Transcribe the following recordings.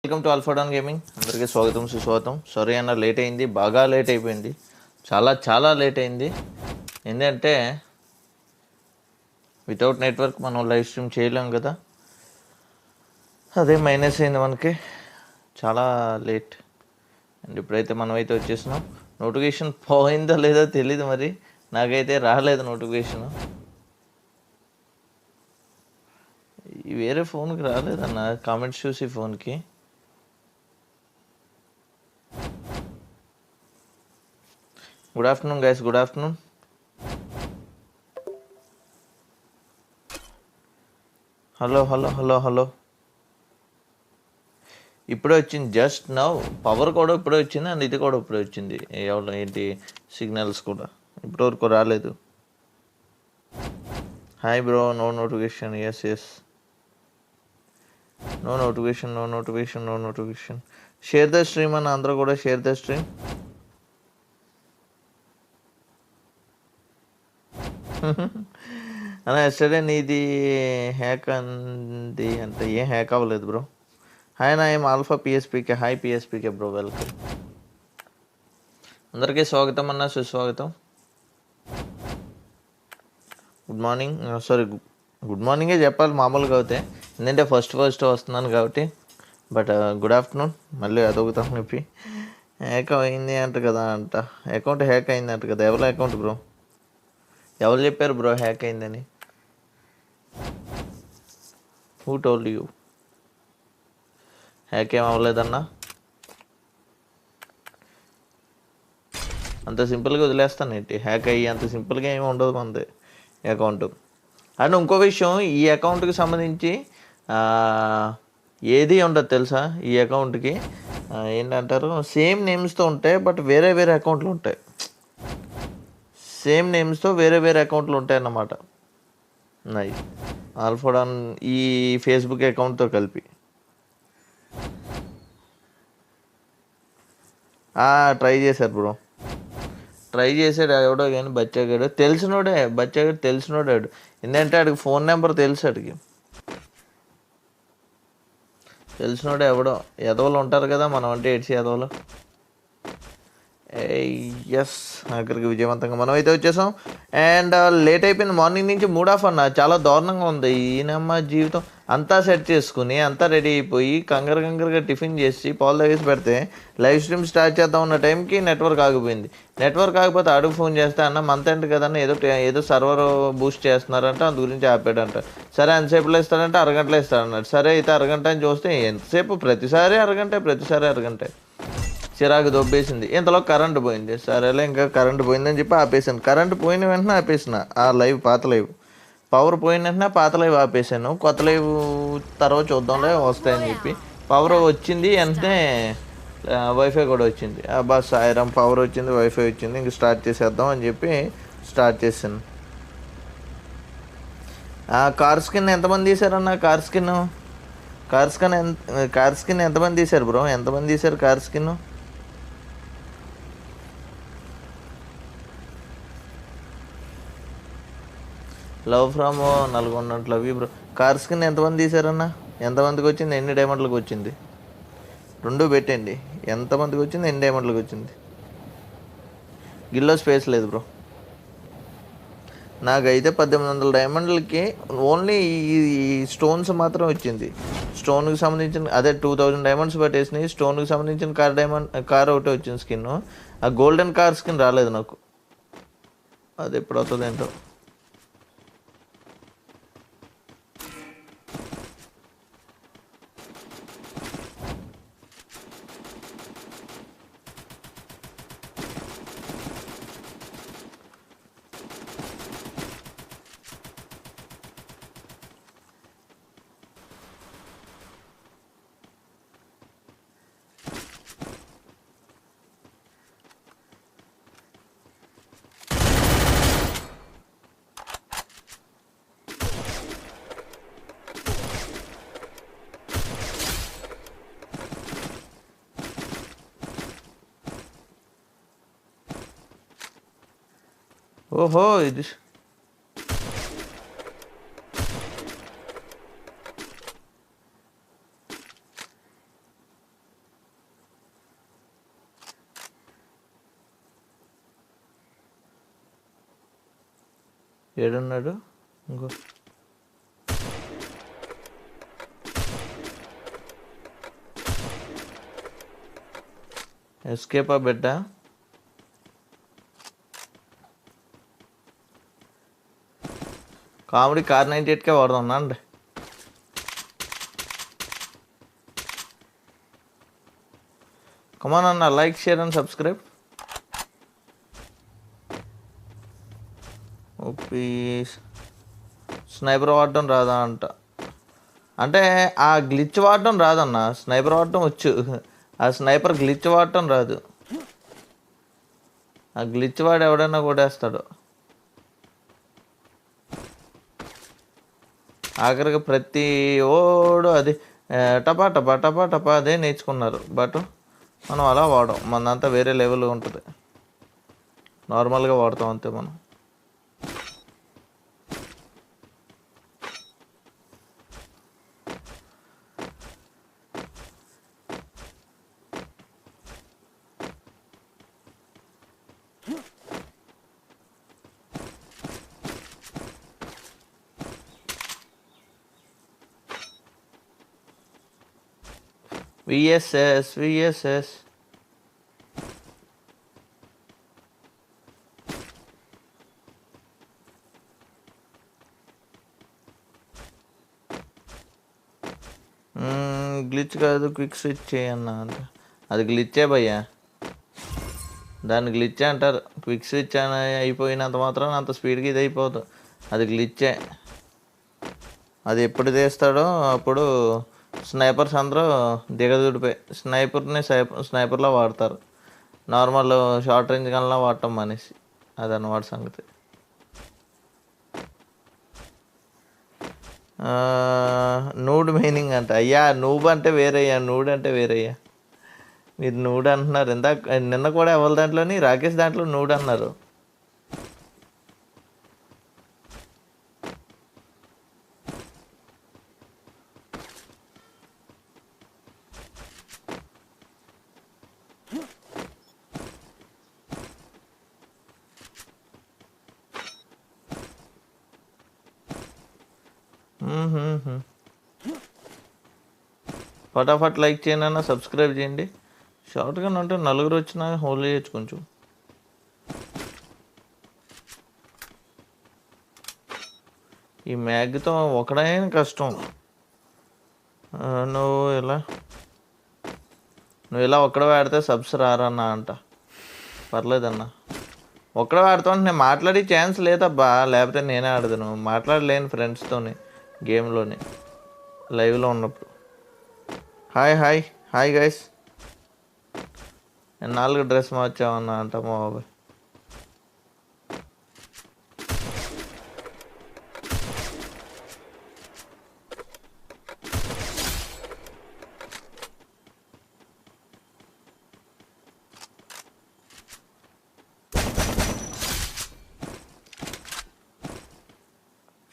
Welcome to ఆల్ఫాడాన్ gaming. అందరికీ స్వాగతం సుస్వాగతం. సారీ అన్న, లేట్ అయింది, బాగా లేట్ అయిపోయింది, చాలా లేట్ అయింది. ఏంటంటే వితౌట్ నెట్వర్క్ మనం లైవ్ స్ట్రీమ్ చేయలేం కదా, అదే మైనస్ అయింది మనకి, చాలా లేట్. అండ్ ఇప్పుడైతే మనమైతే వచ్చేసినాం. నోటిఫికేషన్ పోయిందో లేదో తెలీదు, మరి నాకైతే రాలేదు నోటిఫికేషన్. వేరే ఫోన్కి రాలేదన్న, కామెంట్స్ చూసి ఫోన్కి. Good afternoon guys, good afternoon. Hello hello hello hello. ఇప్పుడే వచ్చింది, జస్ట్ నౌ. పవర్ కూడా ఇప్పుడే వచ్చింది, అండ్ ఇది కూడా ఇప్పుడే వచ్చింది. ఎవరు ఏంటి సిగ్నల్స్ కూడా ఇప్పటివరకు రాలేదు. Hi bro, no notification. Yes no notification. Share the stream అని అందరూ కూడా షేర్ ద స్ట్రీమ్. అన్న ఎస్టర్డే నీది హ్యాక్ అంది అంటే ఏం హ్యాక్ అవ్వలేదు బ్రో. హాయ్ నా, ఏం alpha PSPK. Hi PSPK bro, welcome. అందరికీ స్వాగతం అన్న, సుస్వాగతం. గుడ్ మార్నింగ్, సారీ గుడ్ మార్నింగే చెప్పాలి మామూలుగా అయితే, ఎందుకంటే ఫస్ట్ వస్తున్నాను కాబట్టి. But good afternoon. మళ్ళీ అదొకతాం చెప్పి హ్యాక్ అయింది అంట కదా, అకౌంట్ హ్యాక్ అయింది అంట కదా. ఎవరి అకౌంట్ బ్రో? ఎవరు చెప్పారు బ్రో హ్యాక్ అయిందని? Who told you? హ్యాక్ ఏం అవ్వలేదన్నా, అంత సింపుల్గా వదిలేస్తాను ఏంటి? హ్యాక్ అయ్యి అంత సింపుల్గా ఏమి ఉండదు మనది అకౌంట్. అండ్ ఇంకో విషయం, ఈ అకౌంట్కి సంబంధించి ఏది ఉండదు తెలుసా? ఈ అకౌంట్కి ఏంటంటారు, సేమ్ నేమ్స్తో ఉంటాయి, బట్ వేరే అకౌంట్లు ఉంటాయి. సేమ్ నేమ్స్తో వేరే అకౌంట్లు ఉంటాయి అన్నమాట. నాయి ఆల్ఫాడాన్ ఈ ఫేస్బుక్ అకౌంట్తో కలిపి. ట్రై చేశారు బ్రో, ట్రై చేసాడు ఎవడో కానీ, బచ్చాగాడు తెలిసినోడే. ఎందుకంటే ఆడికి ఫోన్ నెంబర్ తెలుసు, తెలిసినోడే ఎవడో. ఎదవలు ఉంటారు కదా మనం అంటే ఏడ్చి ఎదవలు. ఎస్, అక్కడికి విజయవంతంగా మనం అయితే వచ్చేసాం. అండ్ లేట్ అయిపోయింది, మార్నింగ్ నుంచి మూడ్ ఆఫ్ అన్న, చాలా దారుణంగా ఉంది. ఈయనమ్మ జీవితం అంతా సెట్ చేసుకుని అంతా రెడీ అయిపోయి కంగారుగా టిఫిన్ చేసి పాలు తాగేసి పెడితే లైవ్ స్ట్రీమ్ స్టార్ట్ చేద్దాం ఉన్న టైంకి నెట్వర్క్ ఆగిపోయింది. నెట్వర్క్ ఆగిపోతే అడుగు ఫోన్ చేస్తే, అన్న మంత్ ఎండ్ కదన్న, ఏదో సర్వర్ బూస్ట్ చేస్తున్నారంట, అందు గురించి ఆపాడంట. సరే ఎంతసేపులో ఇస్తాడంటే అరగంటలో ఇస్తాడన్నాడు. సరే అయితే అరగంట అని చూస్తే ఎంతసేపు, ప్రతిసారి అరగంట. చిరాకు దొబ్బేసింది. ఇంతలో కరెంటు పోయింది. సరేలే, ఇంకా కరెంటు పోయిందని చెప్పి ఆపేసాను. కరెంటు పోయిన వెంటనే ఆపేసిన ఆ లైవ్, పాత లైవ్. పవర్ పోయిన వెంటనే పాత లైవ్ ఆపేసాను. కొత్త లైవ్ తర్వాత చూద్దాంలే వస్తాయని చెప్పి. పవర్ వచ్చింది వెంటనే వైఫై కూడా వచ్చింది. బస్ సాయిరం, పవర్ వచ్చింది, వైఫై వచ్చింది, ఇంక స్టార్ట్ చేసేద్దాం అని చెప్పి స్టార్ట్ చేశాను. కార్ స్కిన్ ఎంతమంది తీశారన్న? కార్ స్కిన్ ఎంతమంది తీశారు బ్రో? ఎంతమంది తీశారు car skin? Love from Nalgonda. Love you bro. Car skin ఎంతమంది తీశారన్న? ఎంతమందికి వచ్చింది? ఎన్ని డైమండ్లకు వచ్చింది? 2 పెట్టండి. ఎంతమందికి వచ్చింది, ఎన్ని డైమండ్లకు వచ్చింది? గిల్లో స్పేస్ లేదు బ్రో. నాకైతే 1800 డైమండ్లకి ఓన్లీ ఈ స్టోన్స్ మాత్రం వచ్చింది. స్టోన్కి సంబంధించిన అదే 2000 డైమండ్స్ పట్టేసినాయి. స్టోన్కి సంబంధించిన కార్ ఒకటే వచ్చింది స్కిన్. ఆ గోల్డెన్ కార్ స్కిన్ రాలేదు నాకు. అది ఎప్పుడు వస్తుంది ఏంటో. ఓహో, ఇది ఏడున్నాడు ఇంకో ఎస్కేపా బిడ్డ. కామెడీ కార్ 98కే వాడదాం అండి. కమాన్ అన్న, like share and subscribe. OP sniper వాడటం రాదా అంట. అంటే ఆ గ్లిచ్ వాడటం రాదన్న, స్నైపర్ వాడటం వచ్చు, ఆ స్నైపర్ గ్లిచ్ వాడటం రాదు. ఆ గ్లిచ్ వాడు ఎవడైనా కొట్టేస్తాడు. ఆఖరికి ప్రతి ఓడు అది టపా టపా టపా టపా అదే నేర్చుకున్నారు. బట్ మనం అలా వాడం, మనంతా వేరే లెవెల్ ఉంటుంది. నార్మల్గా వాడతాం అంతే మనం. విఎస్ఎస్ గ్లిచ్ కాదు, క్విక్ స్విచ్ చేయన్న అంటే అది గ్లిచ్చే భయ్యా, దాన్ని గ్లిచ్చే అంటారు. క్విక్ స్విచ్ అని అయిపోయినంత మాత్రం అంత స్పీడ్గా ఇది అయిపోదు, అది గ్లిచ్చే. అది ఎప్పుడు తీస్తాడో అప్పుడు స్నైపర్స్ అందరూ దిగదుడిపోయి స్నైపర్ని స్నైపర్లో వాడతారు. నార్మల్ షార్ట్ రేంజ్ గన్లా వాడటం మనిషి, అదన్నమాట సంగతి. నూడ్ మీనింగ్ అంట. అయ్యా నూబ్ అంటే వేరయ్యా, నూడ్ అంటే వేరయ్యా. మీరు నూడ్ అంటున్నారు, నిన్న కూడా ఎవరి దాంట్లోని రాకేష్ దాంట్లో నూడ్ అన్నారు. ఫటాఫట్ లైక్ చేయండి అన్న, సబ్స్క్రైబ్ చేయండి. షార్ట్గా ఉంటే నలుగురు వచ్చినా హోల్డ్ చేయొచ్చు కొంచెం. ఈ మ్యాగ్తో ఒకడైనా కష్టం. నువ్వు ఇలా ఒక్కడ వాడితే సబ్స్ రారన్నా అంట. పర్లేదన్నా, ఒక్కడ వాడుతూ నేను మాట్లాడే ఛాన్స్ లేదబ్బా, లేకపోతే నేనే ఆడదును. మాట్లాడలేను ఫ్రెండ్స్తోని గేమ్లోని లైవ్లో ఉన్నప్పుడు. Hi guys. నేను 4 డ్రెస్ మార్చామన్నా అంట మా బాబాయ్.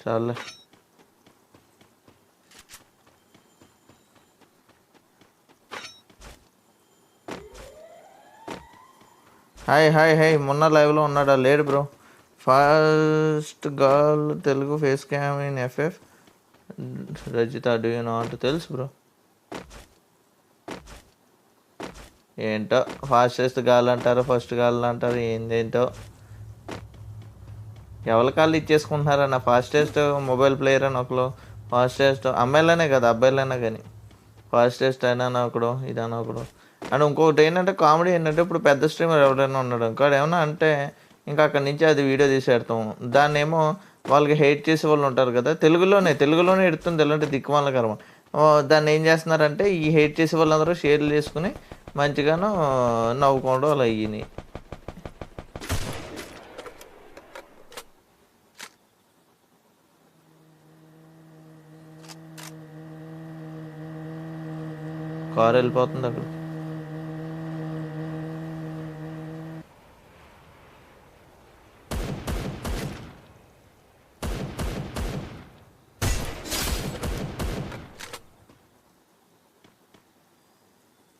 చాలే. హాయ్ మొన్న లైవ్లో ఉన్నాడా? లేడు bro. First girl Telugu face cam in FF Rajitha, do you not? తెలుసు బ్రో. ఏంటో ఫాస్టెస్ట్ గాల్ అంటారు, ఫస్ట్ గాల్ అంటారు, ఏంటో ఎవరి కాళ్ళు ఇచ్చేసుకుంటున్నారన్న. ఫాస్టెస్ట్ మొబైల్ ప్లేయర్ అని ఒకరు, ఫాస్టెస్ట్ అమ్మాయిలనే కదా అబ్బాయిలైనా కానీ ఫాస్టెస్ట్ అయినా ఒకడు, ఇదైనా ఒకడు. అండ్ ఇంకొకటి ఏంటంటే కామెడీ ఏంటంటే, ఇప్పుడు పెద్ద స్ట్రీమర్ ఎవరైనా ఉన్నాడు ఇంకా ఏమన్నా అంటే ఇంకా అక్కడి నుంచి అది వీడియో తీసేడతాం. దాన్ని ఏమో వాళ్ళకి హెయిట్ చేసే వాళ్ళు ఉంటారు కదా, తెలుగులోనే ఎడుతుంది ఎలాంటి దిక్కుమాలకరం. దాన్ని ఏం చేస్తున్నారంటే ఈ హెయిట్ చేసే వాళ్ళందరూ షేర్లు చేసుకుని మంచిగాను నవ్వుకోవడం అలా అయ్యినాయి. కారు వెళ్ళిపోతుంది అక్కడ.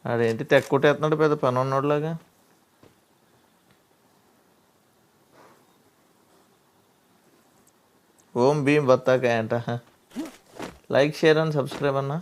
అదేంటి తెక్కొట్టేస్తున్నాడు పెద్ద పని ఉన్నోడులాగా. ఓం భీమ్ బత్తాకాయ అంట. లైక్ షేర్ అండ్ సబ్స్క్రైబ్ అన్న.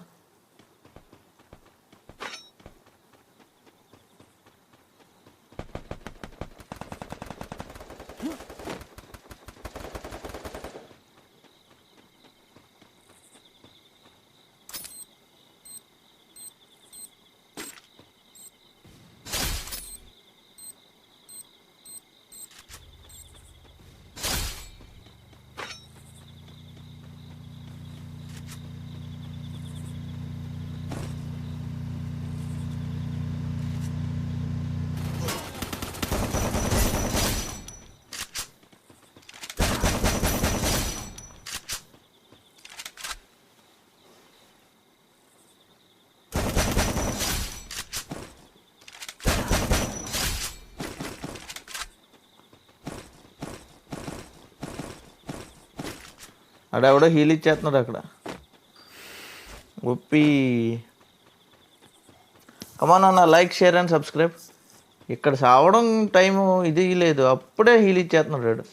ఆడెవడో హీల్ ఇచ్చేస్తున్నాడు అక్కడ. ఒప్పి కమాన్ అన్న, లైక్ షేర్ అండ్ సబ్స్క్రైబ్. ఇక్కడ సావడం టైము ఇది లేదు, అప్పుడే హీల్ ఇచ్చేస్తున్నాడు వాడు.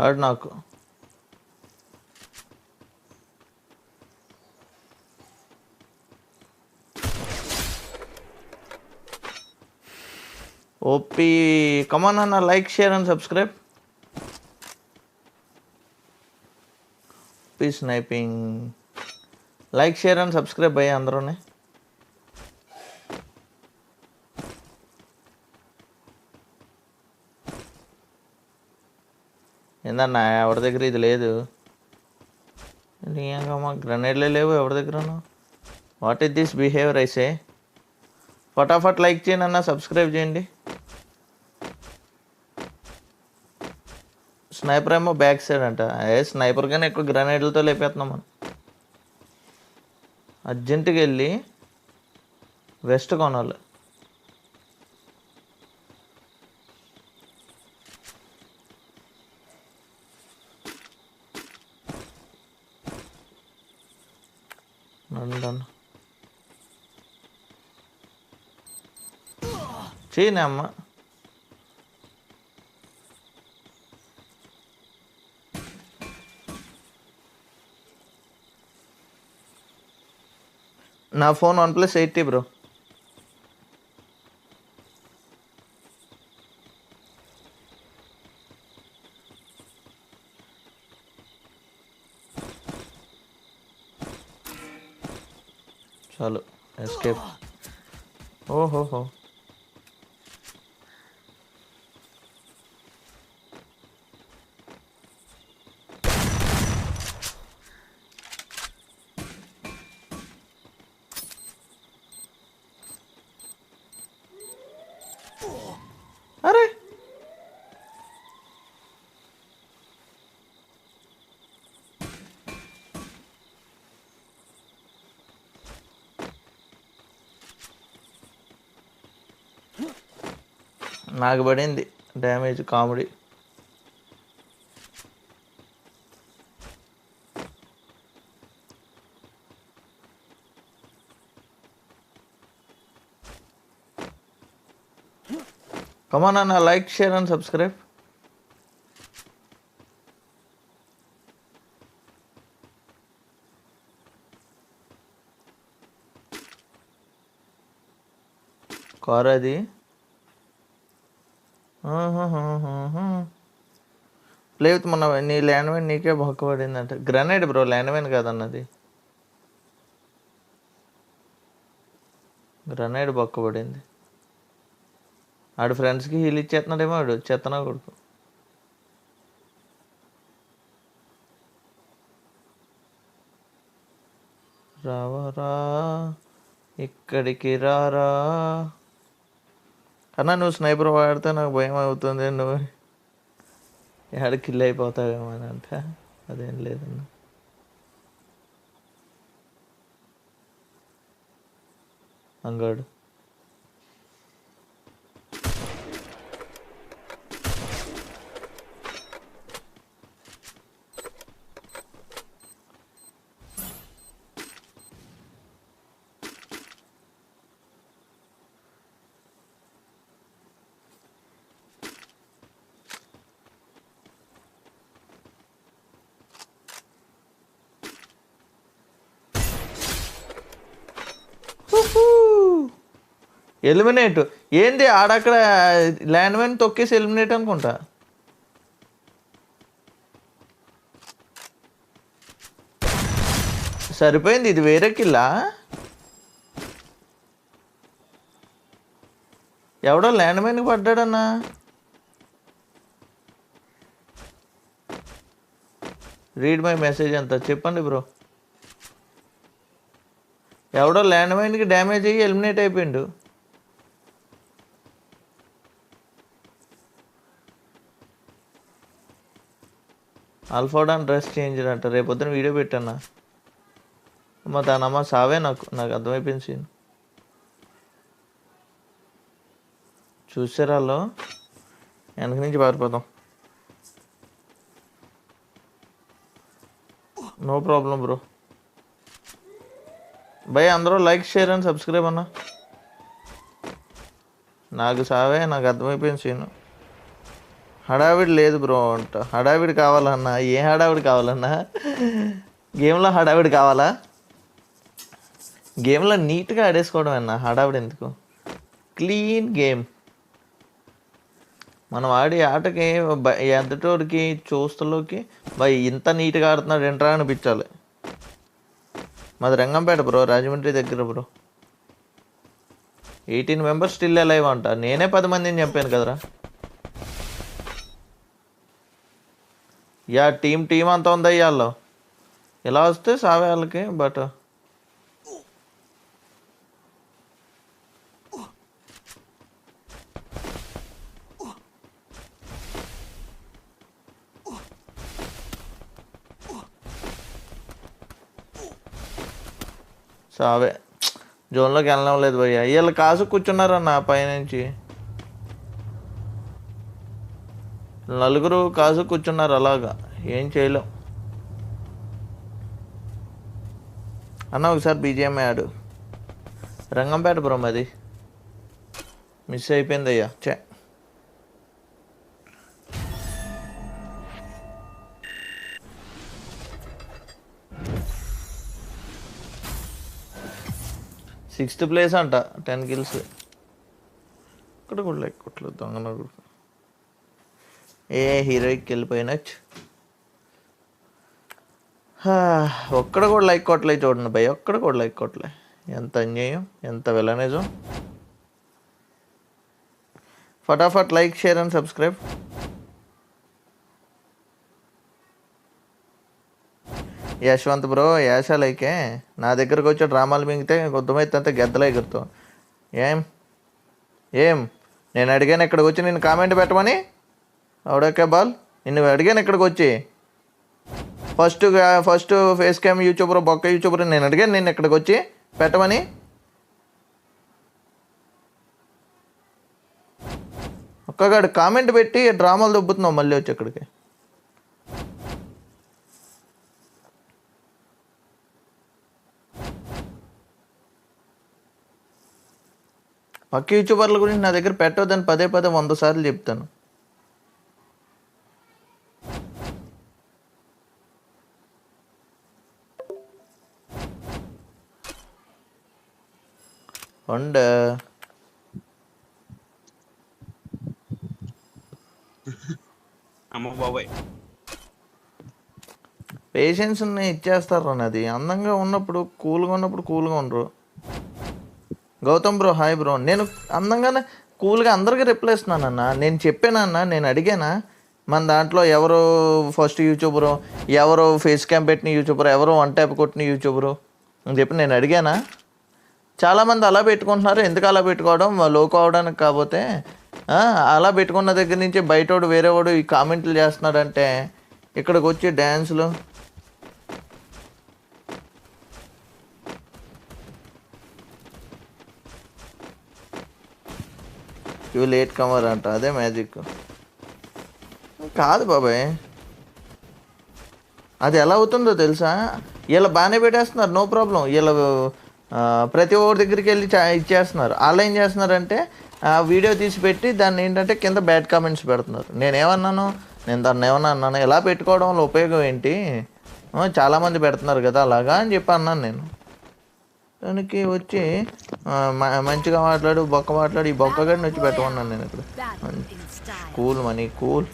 ఆడు నాకు ఓపీ. కమాన్ అన్న, like share and subscribe. OP sniping. Like share and subscribe అయ్యా అందరూనే. ఏందన్నా ఎవరి దగ్గర ఇది లేదు? మా గ్రనేడ్లే లేవు ఎవరి దగ్గరను. వాట్ ఈస్ దిస్ బిహేవియర్ ఐసే? ఫటాఫట్ లైక్ చేయండి అన్న, సబ్స్క్రైబ్ చేయండి. స్నైపర్ ఏమో బ్యాక్ సైడ్ అంట. స్నైపర్ కానీ ఎక్కువ గ్రనేడ్లతో లేపేస్తున్నాం మనం. అర్జెంటుగా వెళ్ళి వెస్ట్ కొనాలి. నందన్ చేయనే అమ్మ. నా ఫోన్ OnePlus 8T బ్రో. చాలు ఎస్కేప్. ఓహోహో, అరే నాకు పడింది డ్యామేజ్. కామెడీ. కమాన్ అన్న, like share and subscribe. Car అది. లేదు మొన్న నీ ల్యాండ్ వైన్ నీకే బొక్కబడింది అంటే. గ్రనేడ్ బ్రో, ల్యాండ్ వైన్ కాదన్నది. గ్రనేడ్ బొక్కబడింది. ఆడు ఫ్రెండ్స్కి హీల్ ఇచ్చేస్తున్నాడేమో. ఆడు చెత్తనా కొడుకు. రా ఇక్కడికి రారా అన్నా. నువ్వు స్నైపర్ వాడితే నాకు భయం అవుతుంది, నువ్వు ఎక్కడ కిల్ అయిపోతావేమో అని. అంటే అదేం లేదన్నా. అంగాడు ఎలిమినేట్ ఏంది ఆడక్కడ ల్యాండ్ మైన్ తొక్కేసి ఎలిమినేట్ అనుకుంటా. సరిపోయింది, ఇది వేరే కిల్లా. ఎవడో ల్యాండ్ మైన్కి పడ్డాడన్నా. రీడ్ మై మెసేజ్ అంతా చెప్పండి బ్రో. ఎవడో ల్యాండ్ మైన్కి డ్యామేజ్ అయ్యి ఎలిమినేట్ అయిపోయిండు. ఆల్ఫాడాన్ డ్రెస్ చేంజ్ అంట. రేపొద్దున వీడియో పెట్టన్నా. అమ్మ దానమ్మ సావే. నాకు అర్థమైపోయింది సీన్. చూసారా వాళ్ళు వెనక నుంచి పారిపోతాం. No problem bro. భయ్ అందరూ లైక్ షేర్ అండ్ సబ్స్క్రైబ్ అన్నా. నాకు సావే, నాకు అర్థమైపోయింది సీను. హడావిడి లేదు బ్రో అంట. హడావిడి కావాలన్నా. ఏ హడావిడి కావాలన్నా? గేమ్లో హడావిడి కావాలా? గేమ్లో నీట్గా ఆడేసుకోవడం అన్నా, హడావిడి ఎందుకు? Clean game. మనం ఆడే ఆటకి ఎదుటోడికి చూస్తలోకి భయ్ ఇంత నీట్గా ఆడుతున్నాడు ఎంట్రా అనిపించాలి. మాది రంగంపేట బ్రో, రాజమండ్రి దగ్గర బ్రో. 18 మెంబర్స్ స్టిల్ అలైవ్ అంట. నేనే 10 మందిని చంపాను కదరా. యా టీం అంతా ఉంది అయ్యాల్లో. ఇలా వస్తే సావే వాళ్ళకి. బట్ సావే. జోన్లోకి వెళ్ళడం లేదు భయ్య. వీళ్ళు కాసు కూర్చున్నారన్న పైనుంచి. నలుగురు కాసు కూర్చున్నారు అలాగా. ఏం చేయలేం అన్న. ఒకసారి బీజిఎం ఆడు. రంగంపేట బ్రో అది. మిస్ అయిపోయింది అయ్యా. చే సిక్స్త్ ప్లేస్ అంట, 10 kills. ఇక్కడ కూడా లైక్ కొట్టలేదు దొంగన. ఏ హీరోయిక్ వెళ్ళిపోయినచ్చు. ఒక్కడ కూడా లైక్ కొట్టలేదు చూడండి భయ్. ఒక్కడ కూడా లైక్ కొట్టలే. ఎంత అన్యాయం, ఎంత విలనిజం. ఫటాఫట్ like share and subscribe. Yashwant bro యాషా లైకే. నా దగ్గరకు వచ్చి డ్రామాలు మింగితే కొద్దిమైతే గెద్దలు ఎగురుతావు. ఏం నేను అడిగాను ఇక్కడికి వచ్చి నేను కామెంట్ పెట్టమని? అవుడకే బాల్, నిన్ను అడిగాను ఇక్కడికి వచ్చి. ఫస్ట్ ఫేస్ క్యామ్ యూట్యూబర్ బొక్క యూట్యూబర్ నేను అడిగాను నేను ఇక్కడికి వచ్చి పెట్టమని. ఒక్కగాడు కామెంట్ పెట్టి డ్రామాలు దొబ్బుతున్నావు మళ్ళీ వచ్చి ఇక్కడికి. పక్క యూట్యూబర్ల గురించి నా దగ్గర పెట్టవద్దని పదే 100 సార్లు చెప్తాను. ఉండ అమ్మ బాబాయ్ పేషెన్స్ ఇచ్చేస్తారు అన్నది. అందంగా ఉన్నప్పుడు కూల్గా ఉండరు. Gautam bro hi bro. నేను అందంగానే కూల్గా అందరికీ రిప్లై ఇస్తున్నానన్నా. నేను చెప్పానన్నా, నేను అడిగానా మన దాంట్లో ఎవరు ఫస్ట్ యూట్యూబరు, ఎవరు ఫేస్ క్యామ్ పెట్టిన యూట్యూబరు, ఎవరు వన్ ట్యాప్ కొట్టిన యూట్యూబరు, అని చెప్పి నేను అడిగానా? చాలామంది అలా పెట్టుకుంటున్నారు. ఎందుకు అలా పెట్టుకోవడం, లోకు అవడానికి కాకపోతే అలా పెట్టుకున్న దగ్గర నుంచి బయటోడు వేరేవాడు ఈ కామెంట్లు చేస్తున్నాడంటే ఇక్కడికి వచ్చి డ్యాన్సులు. ఇవి లేట్ కమర్ అంట, అదే మ్యాజిక్ కాదు బాబాయ్. అది ఎలా అవుతుందో తెలుసా? వీళ్ళు బాగానే పెట్టేస్తున్నారు, నో ప్రాబ్లం. వీళ్ళు ప్రతి ఒక్కరి దగ్గరికి వెళ్ళి ఇచ్చేస్తున్నారు. వాళ్ళు ఏం చేస్తున్నారంటే వీడియో తీసి పెట్టి దాన్ని ఏంటంటే కింద బ్యాడ్ కామెంట్స్ పెడుతున్నారు. నేనేమన్నాను? నేను దాన్ని ఏమన్నా అన్నాను? ఎలా పెట్టుకోవడం వల్ల ఉపయోగం ఏంటి? చాలామంది పెడుతున్నారు కదా అలాగా అని చెప్పి అన్నాను నేను. దానికి వచ్చి మంచిగా మాట్లాడు, బొక్క మాట్లాడు, ఈ బొక్క గడిని వచ్చి పెట్టమన్నాను నేను ఇక్కడ. Cool money cool.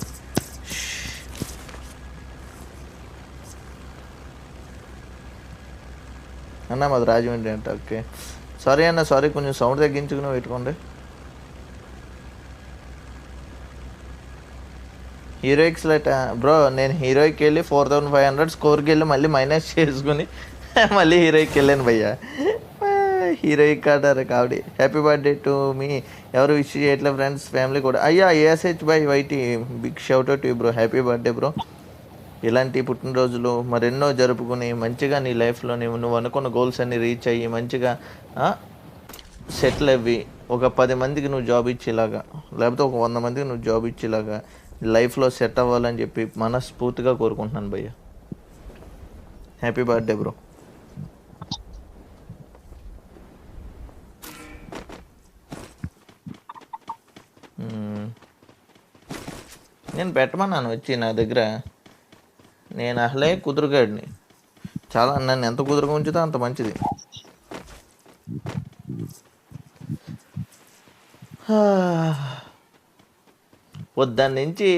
అన్న మాది రాజమండ్రి అంట. ఓకే సారీ అన్న, సారీ, కొంచెం సౌండ్ తగ్గించుకుని పెట్టుకోండి. హీరోయిక్స్ లైట్ బ్రో, నేను హీరోయికి వెళ్ళి 4500 స్కోర్కి వెళ్ళి మళ్ళీ మైనస్ చేసుకుని మళ్ళీ హీరోయికి వెళ్ళాను భయ్యా. హీరోయిక్ ఆడారు కాబట్టి. Happy birthday to me. ఎవరు విష్ చేయట్లేదు ఫ్రెండ్స్, ఫ్యామిలీ కూడా. అయ్యా ASH by YT, big shout out bro. Happy birthday bro. ఇలాంటి పుట్టినరోజులు మరెన్నో జరుపుకుని మంచిగా నీ లైఫ్లో నువ్వు అనుకున్న గోల్స్ అన్ని రీచ్ అయ్యి మంచిగా సెటిల్ అవ్వి ఒక 10 మందికి నువ్వు జాబ్ ఇచ్చేలాగా, లేకపోతే ఒక 100 మందికి నువ్వు జాబ్ ఇచ్చేలాగా లైఫ్లో సెట్ అవ్వాలని చెప్పి మనస్ఫూర్తిగా కోరుకుంటున్నాను భయ్య. Happy birthday bro. నేను పెట్టమన్నాను వచ్చి నా దగ్గర. నేను అసలే కుదురుగాడిని, చాలా నన్ను ఎంత కుదురుగా ఉంచుతో అంత మంచిది. పొద్దున్న నుంచి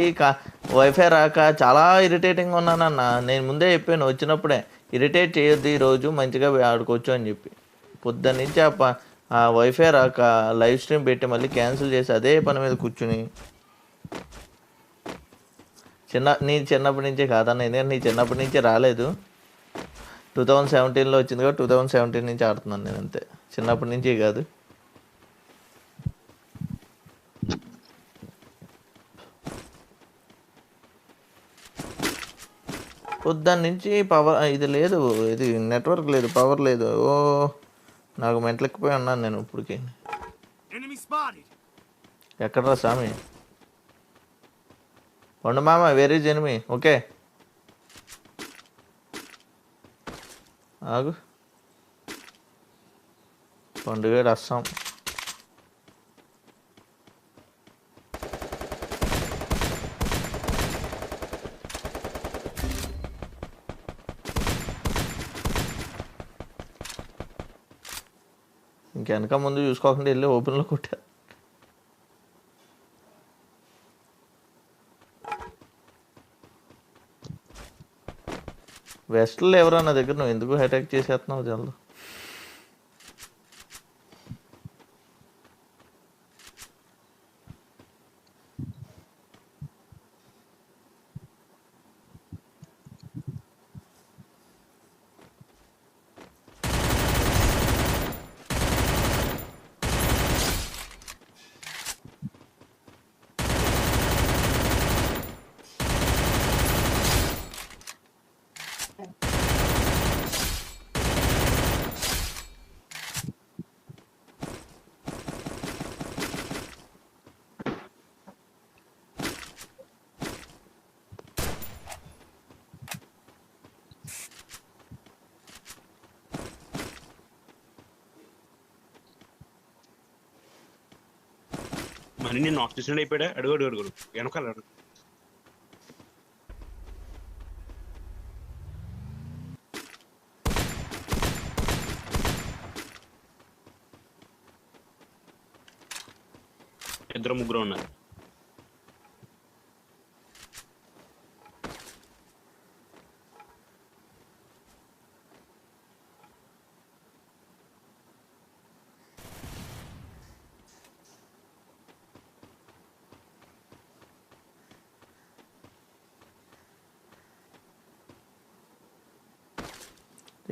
వైఫై రాక చాలా ఇరిటేటింగ్గా ఉన్నానన్న. నేను ముందే చెప్పాను వచ్చినప్పుడే, ఇరిటేట్ చేయొద్దు, ఈరోజు మంచిగా ఆడుకోవచ్చు అని చెప్పి. పొద్దున్న నుంచి ఆ వైఫై రాక లైవ్ స్ట్రీమ్ పెట్టి మళ్ళీ క్యాన్సిల్ చేసి అదే పని మీద కూర్చుని. నీ చిన్నప్పటి నుంచే కాదన్న, ఎందుకంటే నీ చిన్నప్పటి నుంచే రాలేదు. 2017లో వచ్చింది కాబట్టి 2017 నుంచి ఆడుతున్నాను నేను, అంతే. చిన్నప్పటి నుంచి కాదు. పొద్దున్న నుంచి పవర్ ఇది లేదు, ఇది నెట్వర్క్ లేదు, పవర్ లేదు. ఓ నాకు మెంటలెక్కిపోయి ఉన్నాను నేను ఇప్పటికి. ఎక్కడరా స్వామి? పండు మామ, వేరే జన్మి. ఓకే ఆగు, పండుగ అస్సాం. ఇంకెనక ముందు చూసుకోకుండా వెళ్ళి ఓపెన్లో కొట్టా. వెస్ట్లో ఎవరో నా దగ్గర, నువ్వు ఎందుకు అటాక్ చేసేస్తున్నావు జల్దు. మరి నేను నాక్ చేసినట్టు అయిపోయా. అడుగు అడుగు అడుగు వెనకాల అడుగు. ఇద్దరు ముగ్గురు ఉన్నారు.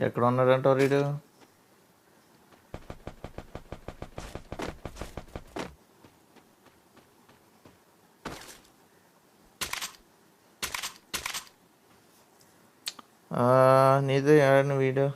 ఎక్కడ ఉన్నాడంటావు వీడు? నీదే ఆడిన వీడియో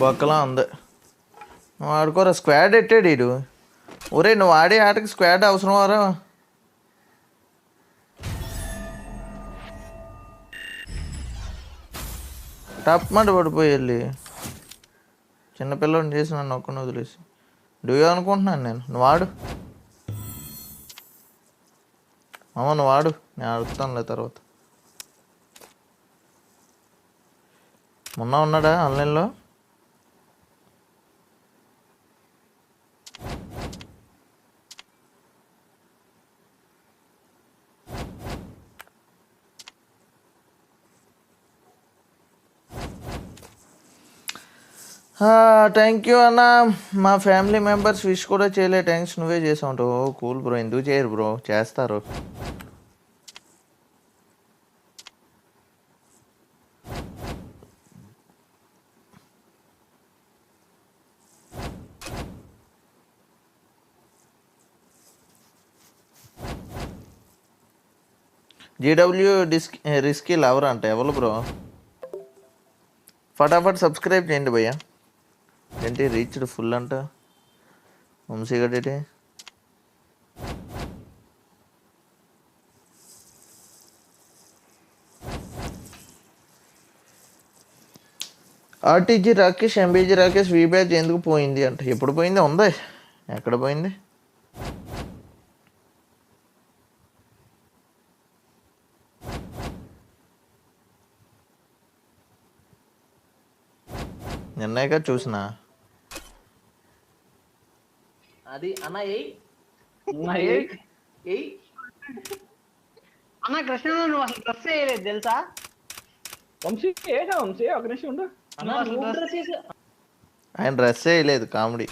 బొక్కలా ఉంది. నువ్వు ఆడుకోరా, స్క్వాడ్ ఎట్టాడు వీడు. ఒరే నువ్వు ఆడే ఆటకి స్క్వాడ్ అవసరం వారా? టప్ మాట పడిపోయి వెళ్ళి చిన్నపిల్లని చేసి నన్ను ఒక్కని వదిలేసి డూయో అనుకుంటున్నాను నేను. నువ్వు ఆడు అమ్మ, నువ్వు ఆడు, నేను ఆడుతానులే తర్వాత. మొన్న ఉన్నాడా ఆన్లైన్లో? థ్యాంక్ యూ అన్న. మా ఫ్యామిలీ మెంబర్స్ విష్ కూడా చేయలే, థ్యాంక్స్ నువ్వే చేసా ఉంటావు. కూల్ బ్రో, ఎందుకు చేయరు బ్రో, చేస్తారు. జీడబ్ల్యూ రిస్కీ లవర్ అంట ఎవరు బ్రో? ఫటాఫట్ సబ్స్క్రైబ్ చేయండి భయ్యా. ఏంటి రీచ్డ్ ఫుల్ అంట వంశీగడేటి. RTG Rakesh, MBG Rakesh V batch ఎందుకు పోయింది అంట. ఎప్పుడు పోయింది? ఉంది, ఎక్కడ పోయింది? నిన్నగా చూసిన అది అన్న అన్న కృష్ణ నువ్వు అసలు డ్రెస్ వేయలేదు తెలుసా? వంశీ ఏగా వంశీ ఒక నిమిషం ఉండు. ఆయన డ్రెస్ వేయలేదు, కామెడీ.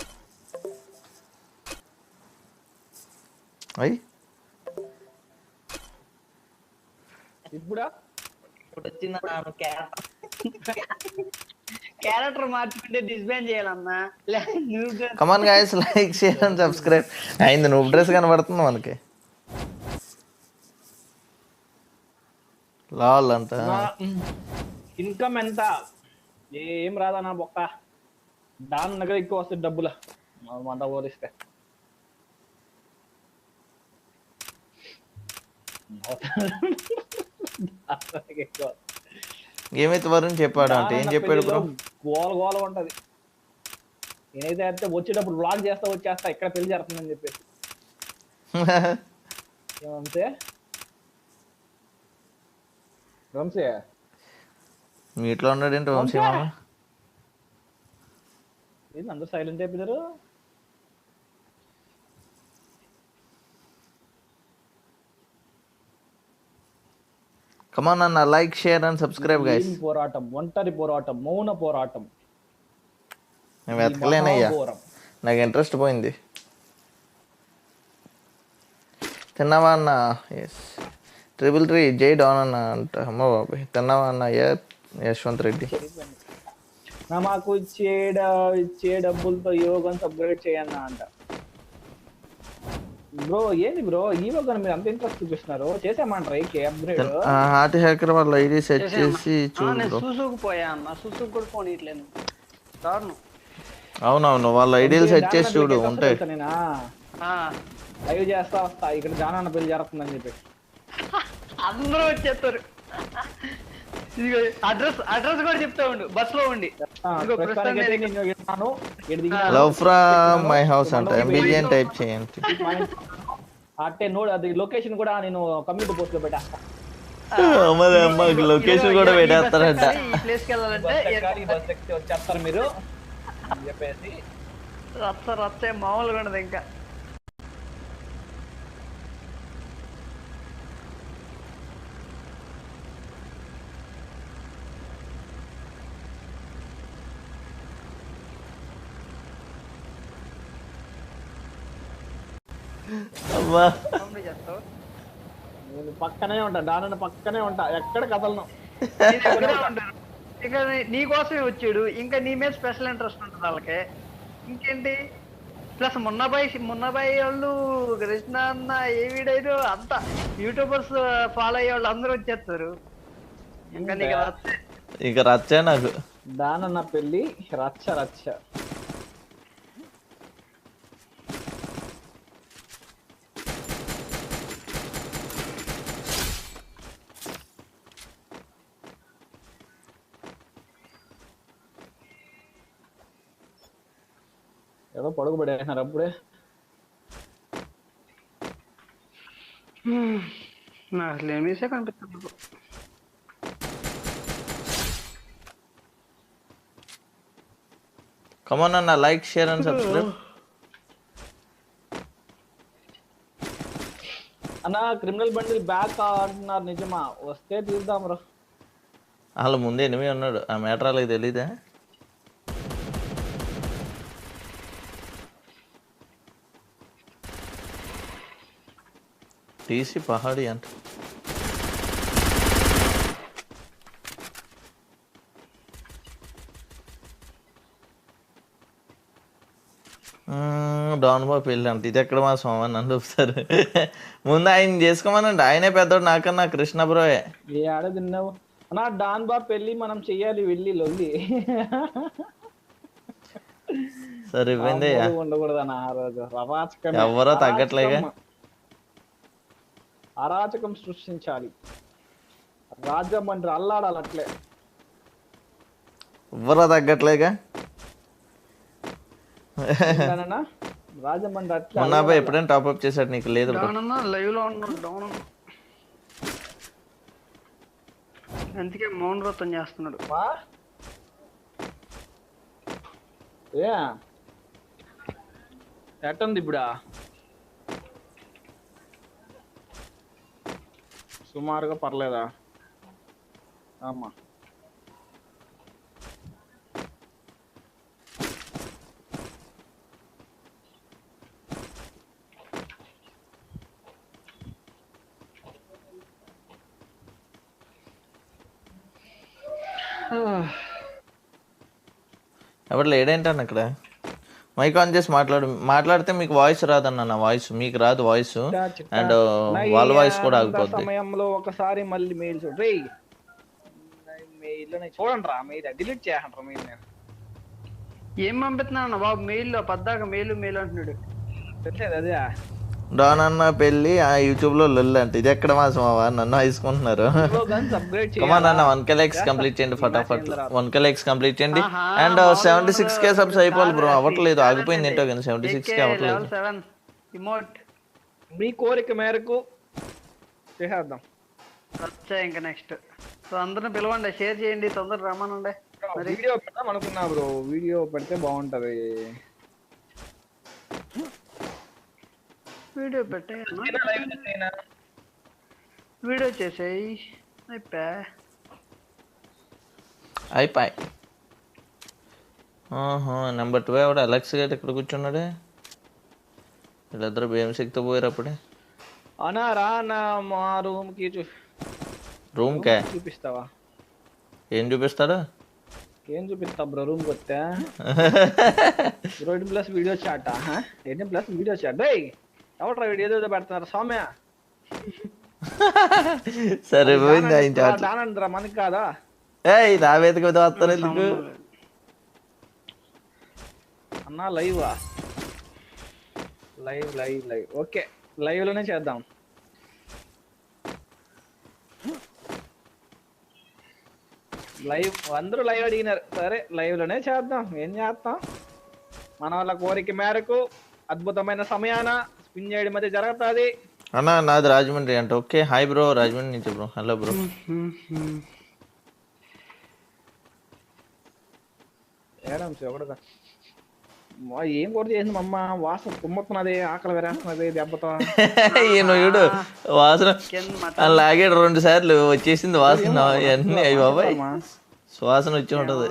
అయ్యి ఇప్పుడా ఇప్పుడు వచ్చిందన్న క్యారెక్టర్ మార్చుకుంటే డిస్బ్యాన్ చేయాలన్నా. కమాన్ guys, like share and subscribe. అయింది, నువ్వు డ్రెస్ కనబడుతుంది మనకి. లాల్ అంట. ఇన్కమ్ ఎంత? ఏం రాదా నా బొక్క. దాని దగ్గర ఎక్కువ వస్తుంది డబ్బులు అంతా పోలిస్తే. ఏమైతే వరుణ్ చెప్పాడు అంటే ఏం చెప్పాడు బ్రో? గోల గోల ఉంటది. నేనైతే అయితే వచ్చేటప్పుడు బ్లాగ్ వచ్చేస్తా ఇక్కడ పెళ్లి జరుగుతుందని చెప్పేసి. ఏమంతే వంశీ మీ ఇంట్లో ఉన్నాడేంటి వంశీ మామ? అందరూ సైలెంట్ అయిపోయారు. కమాన్ అన్న, like share and subscribe guys. పోరాటం, ఒంటరి పోరాటం, మౌన పోరాటం. నేను వెతకలేనయ్యా, నాకు ఇంట్రెస్ట్ పోయింది. తిన్నావా అన్న? ఎస్. 333 జై డాన్ అన్న అంట. అమ్మ బాబాయ్, తిన్నావా అన్న? యశ్వంత్ రెడ్డి. మాకు ఇచ్చే డబ్బులతో యోగం అప్గ్రేడ్ చేయన్నా అంట. బ్రో ఏంది బ్రో ఈ యోగా మీరు అంత ఇంట్రెస్ట్ చూపిస్తున్నారు? చేసామంటారా అప్గ్రేడ్? హార్ట్ హ్యాకర్ వాళ్ళ ఐడి సెట్ చేసి చూడు. చూసుకుపోయా అన్న, చూసుకు కూడా ఫోన్ ఇట్లేదు. దారుణం. అవునవును, వాళ్ళ ఐడియల్ సెట్ చేసి చూడు ఉంటాయి. లైవ్ చేస్తా వస్తా ఇక్కడ జానాన్న పెళ్లి జరుగుతుందని చెప్పి అందరూ వచ్చేస్తారు. అడ్రస్ కూడా చెప్తా ఉండు బస్ లో ఉండి. లవ్ ఫ్రమ్ మై హౌస్ అంట. ఎంబీజీ అని టైప్ చేయండి. అంటే నోడు అది లొకేషన్ కూడా నేను కమ్యూనిటీ పోస్ట్ లో పెట్టేస్తా. అమ్మదే అమ్మ లొకేషన్ కూడా పెట్టేస్తారంట. ఈ ప్లేస్కి వెళ్ళాలంటే బస్ ఎక్కి వచ్చేస్తారు మీరు అని చెప్పేసి రచ్చ మామూలుగా ఉండదు ఇంకా. అమ్మా కామెడీ చేస్తావు. నేను పక్కనే ఉంటా, దాని పక్కనే ఉంటా, ఎక్కడ కదలను. నీ దగ్గరే ఉంటారు. ఇక నీ కోసమే వచ్చాడు, ఇంకా నీ మీద స్పెషల్ ఇంట్రెస్ట్ ఉంటుంది వాళ్ళకి. ఇంకేంటి ప్లస్ మున్నబాయి వాళ్ళు, కృష్ణ అన్న, ఏ వీడైనా అంతా యూట్యూబర్స్ ఫాలో అయ్యే వాళ్ళు అందరూ వచ్చేస్తారు. ఇంకా నీకు రచ్చే. ఇక రచ్చే నాకు. దానన్న పెళ్ళి రచ్చ రచ్చ. ఏదో పడుకోబడేసినారు అప్పుడే. నాకు అసలు ఏమీసే కనిపిస్తుంది. కమాన్ అన్న, లైక్ షేర్ అండ్ సబ్స్క్రైబ్. అన్న క్రిమినల్ బండిల్ బ్యాక్ అంటున్నారు, నిజమా? వస్తే తీద్దాం రా. వాళ్ళ ముందే ఎనిమిది ఉన్నాడు, ఆ మ్యాటర్ వాళ్ళకి తెలీదా? టీసీ పహాడి అంట. డాన్ బాబు పెళ్ళి అంట. ఇది ఎక్కడ మా సోమన్ అని చెప్తారు. ముందు ఆయన చేసుకోమనండి, ఆయనే పెద్దోడు నాకన్నా, కృష్ణ బ్రోయే. ఏ ఆడ తిన్నావు అన్నా? డాన్ బాబు పెళ్ళి మనం చెయ్యాలి వెళ్ళి లొల్లి. సరిపోయింది. ఉండకూడదన్న ఆ రోజు అరాచకం. ఎవరో తగ్గట్లేగా. అరాచకం సృష్టించాలి, రాజమండ్రి అల్లాడాలి అట్లే. ఎవరో తగ్గట్లేగా. ఏంటన్నా? రాజమండ్రి అట్లే మొన్న ఎప్పుడైనా టాప్అప్ చేశాడు, నీకు లేదు bro. డౌన్ అన్న లైవ్ లో ఉన్నాడు. డౌన్ అన్న అందుకే మౌన వ్రతం చేస్తున్నాడు. వా? ఏ ఎట్టుంది ఇప్పుడా? సుమారుగా పర్లేదా? అమ్మా ఎవరు లేడేంటన్న ఇక్కడ? మైక్ ఆన్ చేసి మాట్లాడితే మీకు వాయిస్ రాదన్న. నా వాయిస్ మీకు రాదు, వాయిస్ అండ్ వాళ్ళ వాయిస్ కూడా ఆగిపోద్ది. సమయంలో ఒకసారి మళ్ళీ మెయిల్ చూడండి. మెయిల్ చూడండి రా, మెయిల్ డిలీట్ చేయండి మెయిల్. నేను ఏం పంపిస్తున్నాను బాబు మెయిల్ లో? పద్దాక మెయిల్ అంటున్నాడు. తెలిసేది అదే. డాన్ అన్న పెళ్ళి ఆ యూట్యూబ్ లో లొల్లి అంటే. ఇది ఎక్కడ మాసం నన్ను వేసుకుంటున్నారు. అప్గ్రేడ్ కమాన్ అన్న, 1K లైక్స్ కంప్లీట్ చేయండి ఫటాఫట్. 1K లైక్స్ కంప్లీట్ చేయండి. అండ్ 76K సబ్స్ అయిపోవాలి బ్రో. అవ్వట్లేదు, ఆగిపోయింది ఏంటో కానీ 76K అవ్వట్లేదు. Level 7 emote. మీ కోరిక మేరకు చేసేద్దాం. వచ్చా ఇంకా నెక్స్ట్. సో అందరిని పిలవండి, షేర్ చేయండి, తొందర రమ్మనండి. వీడియో పెడదాం అనుకున్నా బ్రో, వీడియో పెడితే బాగుంటది. వీడియో పెట్టే వీడియో చేసేయి. అయిపోయి. నెంబర్ 2 ఎవడ అలెక్స్ గేట్ ఇక్కడ కూర్చున్నాడే. వీళ్ళిద్దరు భీమశక్తి పోయారు అప్పుడే. అనా రా నా మా రూమ్ కి రూమ్ కే చూపిస్తావా? ఏం చూపిస్తాడు? ఏం చూపిస్తా బ్రో, రూమ్ కి వస్తే 18+ వీడియో చాట్. 18+ video chat. ఎవట్రా వీడియో ఏదో పెడుతున్నారు సౌమ్య. సరిపోయింది ఆయన చాట్. దానంద్రా మనకి కాదా? ఏయ్ నా వేదిక మీద వస్తారు ఎందుకు అన్నా? లైవా? లైవ్ ఓకే, లైవ్ లోనే చేద్దాం. లైవ్ అందరూ లైవ్ అడిగినారు, సరే లైవ్ లోనే చేద్దాం. ఏం చేస్తాం, మన వాళ్ళ కోరిక మేరకు అద్భుతమైన సమయాన స్పిన్ చేయడం అయితే జరుగుతుంది. అన్న నాది రాజమండ్రి అంట. ఓకే హాయ్ బ్రో, రాజమండ్రి నుంచి బ్రో. Hello bro. ఏడంసి ఒకటిదా ఏం కూడా చేసింది మా అమ్మ. వాసన కుమ్మతున్నది, ఆకలి వేరేస్తున్నది దెబ్బతో. ఈయన చూడు వాసన చికెన్ అలా మటన్ లాగాడు 2 సార్లు వచ్చేసింది వాసన. అన్నీ అయ్యి బాబాయ్ సువాసన వచ్చి ఉంటది.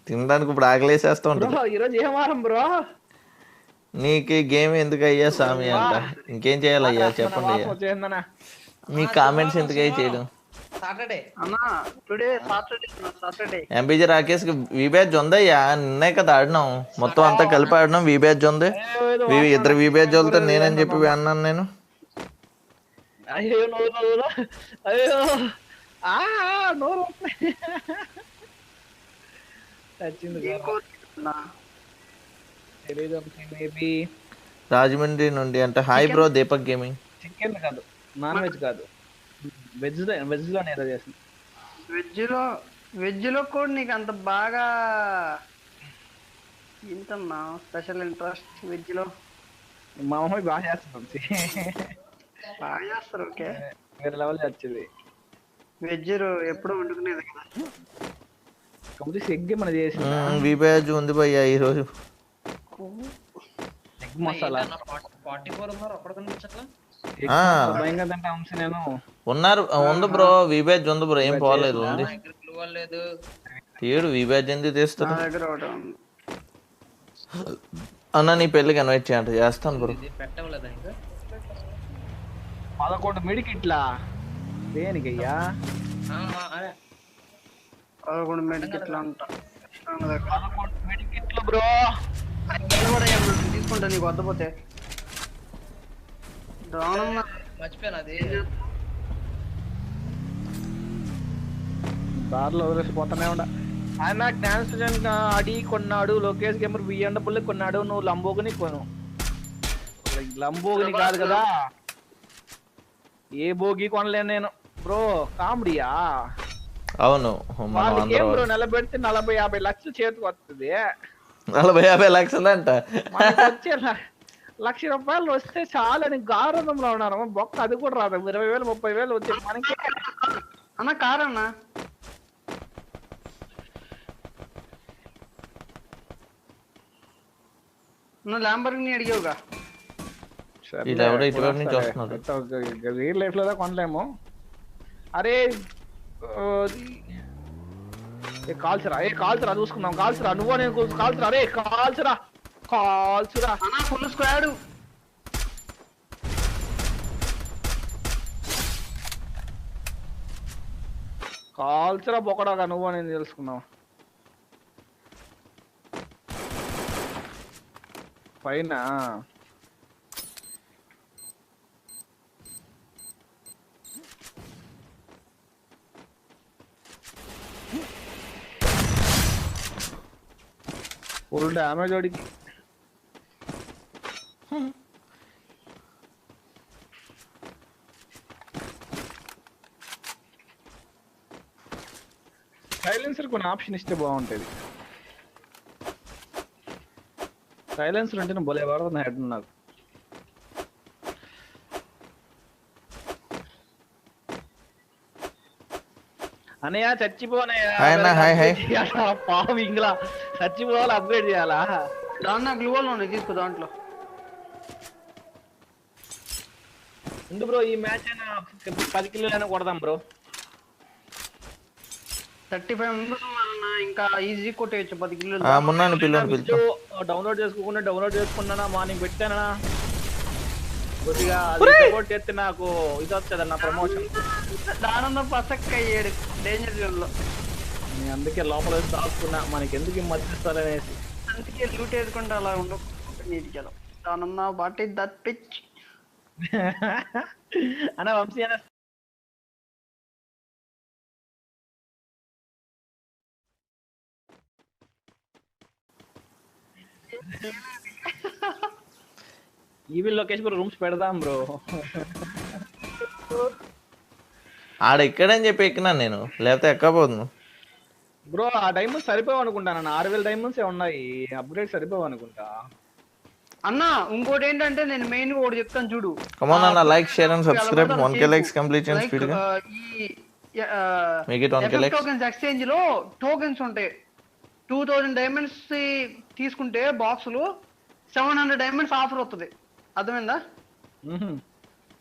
తినడానికి ఇప్పుడు ఆకలేసేస్తూ ఉంటది. బ్రో ఈరోజు ఏం వారం బ్రో? నీకు గేమ్ ఎందుకు అయ్యా స్వామి అంట. ఇంకేం చేయాలి అయ్యా చెప్పండి వాసన అయ్యా. వచ్చేసిందనా? మీ కామెంట్స్ ఎందుకు చేయడం. సాటర్డే అన్నా టుడే సాటర్డే ఎంపీజీ రాకేష్ కి వి బ్యాచ్ ఉందయ్యా. నిన్నే కదా ఆడినాం, మొత్తం అంతా కలిపి ఆడినాం. వి బ్యాచ్ ఉంది. ఇద్దరు వి బ్యాచ్ వాళ్ళతో నేనని చెప్పి అన్నాను నేను. అయ్యో నోరు అయ్యో నోరు వచ్చింది. తెలీదు మేబీ రాజమండ్రి నుండి అంటే hi bro Deepak gaming. Chicken కాదు, నాన్ వెజ్ కాదు, వెజ్ లోనే ఏదో చేసింది. వెజ్ లో కూడా నీకు అంత బాగా ఏంటన్నా స్పెషల్ ఇంట్రెస్ట్ వెజ్ లో? మా అమ్మ బాగా చేస్తుంది, బాగా చేస్తారు. ఓకే వేరే లెవెల్ వచ్చింది. వెజ్ ఎప్పుడు వండుకునేది కదా. కాకపోతే ఎగ్ మన చేసింది. వి బ్యాచ్ ఉంది భయ్యా ఈరోజు. ఎగ్ మసాలా 44 ఉన్నారు ఒక్కడ కనిపించట్లా. భయంగా తింటా అంశం నేను. ఉన్నారు ఉంది బ్రో, వి బ్యాచ్ ఉంది బ్రో, ఏం పోలేదు ఉంది. లేదు తీయడు వి బ్యాచ్ ఎందుకు నా తీస్తాడు దగ్గర ఒకటి ఉంది. అన్న నీ పెళ్ళికి ఇన్వైట్ చేయంట, చేస్తాను బ్రో. ఇది పెట్టవలేదా ఇంకా? 11 మెడికిట్లా దేనికయ్యా? అదే 11 మెడికెట్లు అంట. 11 మెడికిట్లు బ్రో. తీసుకుంటా నీకు వద్దపోతే. మర్చిపోయాను అది. దారిలో వదిలేసిపోతానే ఉండ. ఆయన డాన్స్ అడి కొన్నాడు, లోకేష్ గేమర్ బిఎండబ్ల్యూ కొన్నాడు, నువ్వు లంబోగిని కొను. లంబోగిని కాదు కదా, ఏ భోగి కొనలేను నేను బ్రో. కామెడీయా? అవును వాళ్ళకి ఏం బ్రో, నిలబెడితే 40-50 లక్షలు చేతికి వస్తుంది. 40-50 లక్షలు అంట. మనకి వచ్చే ₹1,00,000 వస్తే చాలని గారంలో ఉన్నారు. బొక్క అది కూడా రాదు. 20,000-30,000 వచ్చే మనకి. అన్న కారన్నా నువ్వు ల్యాంబర్గిని అడిగావుగా. వీళ్ళెవడో ఇటువైపు నుంచి వస్తున్నాడు. రియల్ లైఫ్ లో కొనలేము. అరే కాల్చరా చూసుకుందాం. కాల్చరా నువ్వు నేను కాల్చరా. అరే కాల్చరా అన్న ఫుల్ స్క్వాడ్. కాల్చరా బొక్కడాగా నువ్వు నేను తెలుసుకున్నావు. పైన ఫుల్ డ్యామేజ్ వాడికి. సైలెన్సర్ కొన్ని ఆప్షన్ ఇస్తే బాగుంటది. సైలెన్సర్ అంటే నువ్వు భలే పడుతున్నా హెడ్ నాకు. అనయ్య చచ్చిపోనయ్యా పాము ఇంగ్లా చచ్చిపోవాలి. అప్గ్రేడ్ చేయాలా? దాంట్లో గ్లూవల్ ఉన్నాయి తీసుకో. దాంట్లో ముందు బ్రో ఈ మ్యాచ్ అయినా 10 కిలోలైనా కొడదాం బ్రో. 35 మెంబర్స్ ఉన్నారన్న, ఇంకా ఈజీ కొట్టేయచ్చు 10 కిలోలు. మొన్న పిల్లలు పిలుచు. డౌన్లోడ్ చేసుకున్నా మార్నింగ్ పెట్టానా కొద్దిగా సపోర్ట్ చేస్తే నాకు ఇది వస్తుందన్న ప్రమోషన్. దానంలో పసక్క అయ్యాడు డేంజర్ జోన్ లో. నేను అందుకే లోపల దాచుకున్నా, మనకి ఎందుకు మర్చిస్తారనేసి. అందుకే లూట్ వేసుకుంటే అలా ఉండదు నీటికి. దానన్నా వాట్ ఇస్ దట్ పిచ్ అన్న వంశీ అన్న ఈవిల్ లొకేషన్ బ్రో. రూమ్స్ పెడదాం బ్రో. ఆడ ఎక్కడని చెప్పి ఎక్కినాను నేను, లేకపోతే ఎక్కకపోదును బ్రో. ఆ డైమండ్స్ సరిపోవు అనుకుంటాను. 6,000 డైమండ్స్ ఉన్నాయి. అప్గ్రేడ్ సరిపోవు అనుకుంటా. అన్న ఇంకోటి ఏంటంటే నేను మెయిన్ గా ఒకటి చెప్తాను చూడు. కమాన్ అన్న, like share and subscribe. 1k likes completion Like, speed గా make it 1k likes. Tokens exchange లో టోకెన్స్ ఉంటాయి. 2000 డైమండ్స్ తీసుకుంటే బాక్సులు 700 డైమండ్స్ ఆఫర్ వస్తుంది. అర్థమైందా?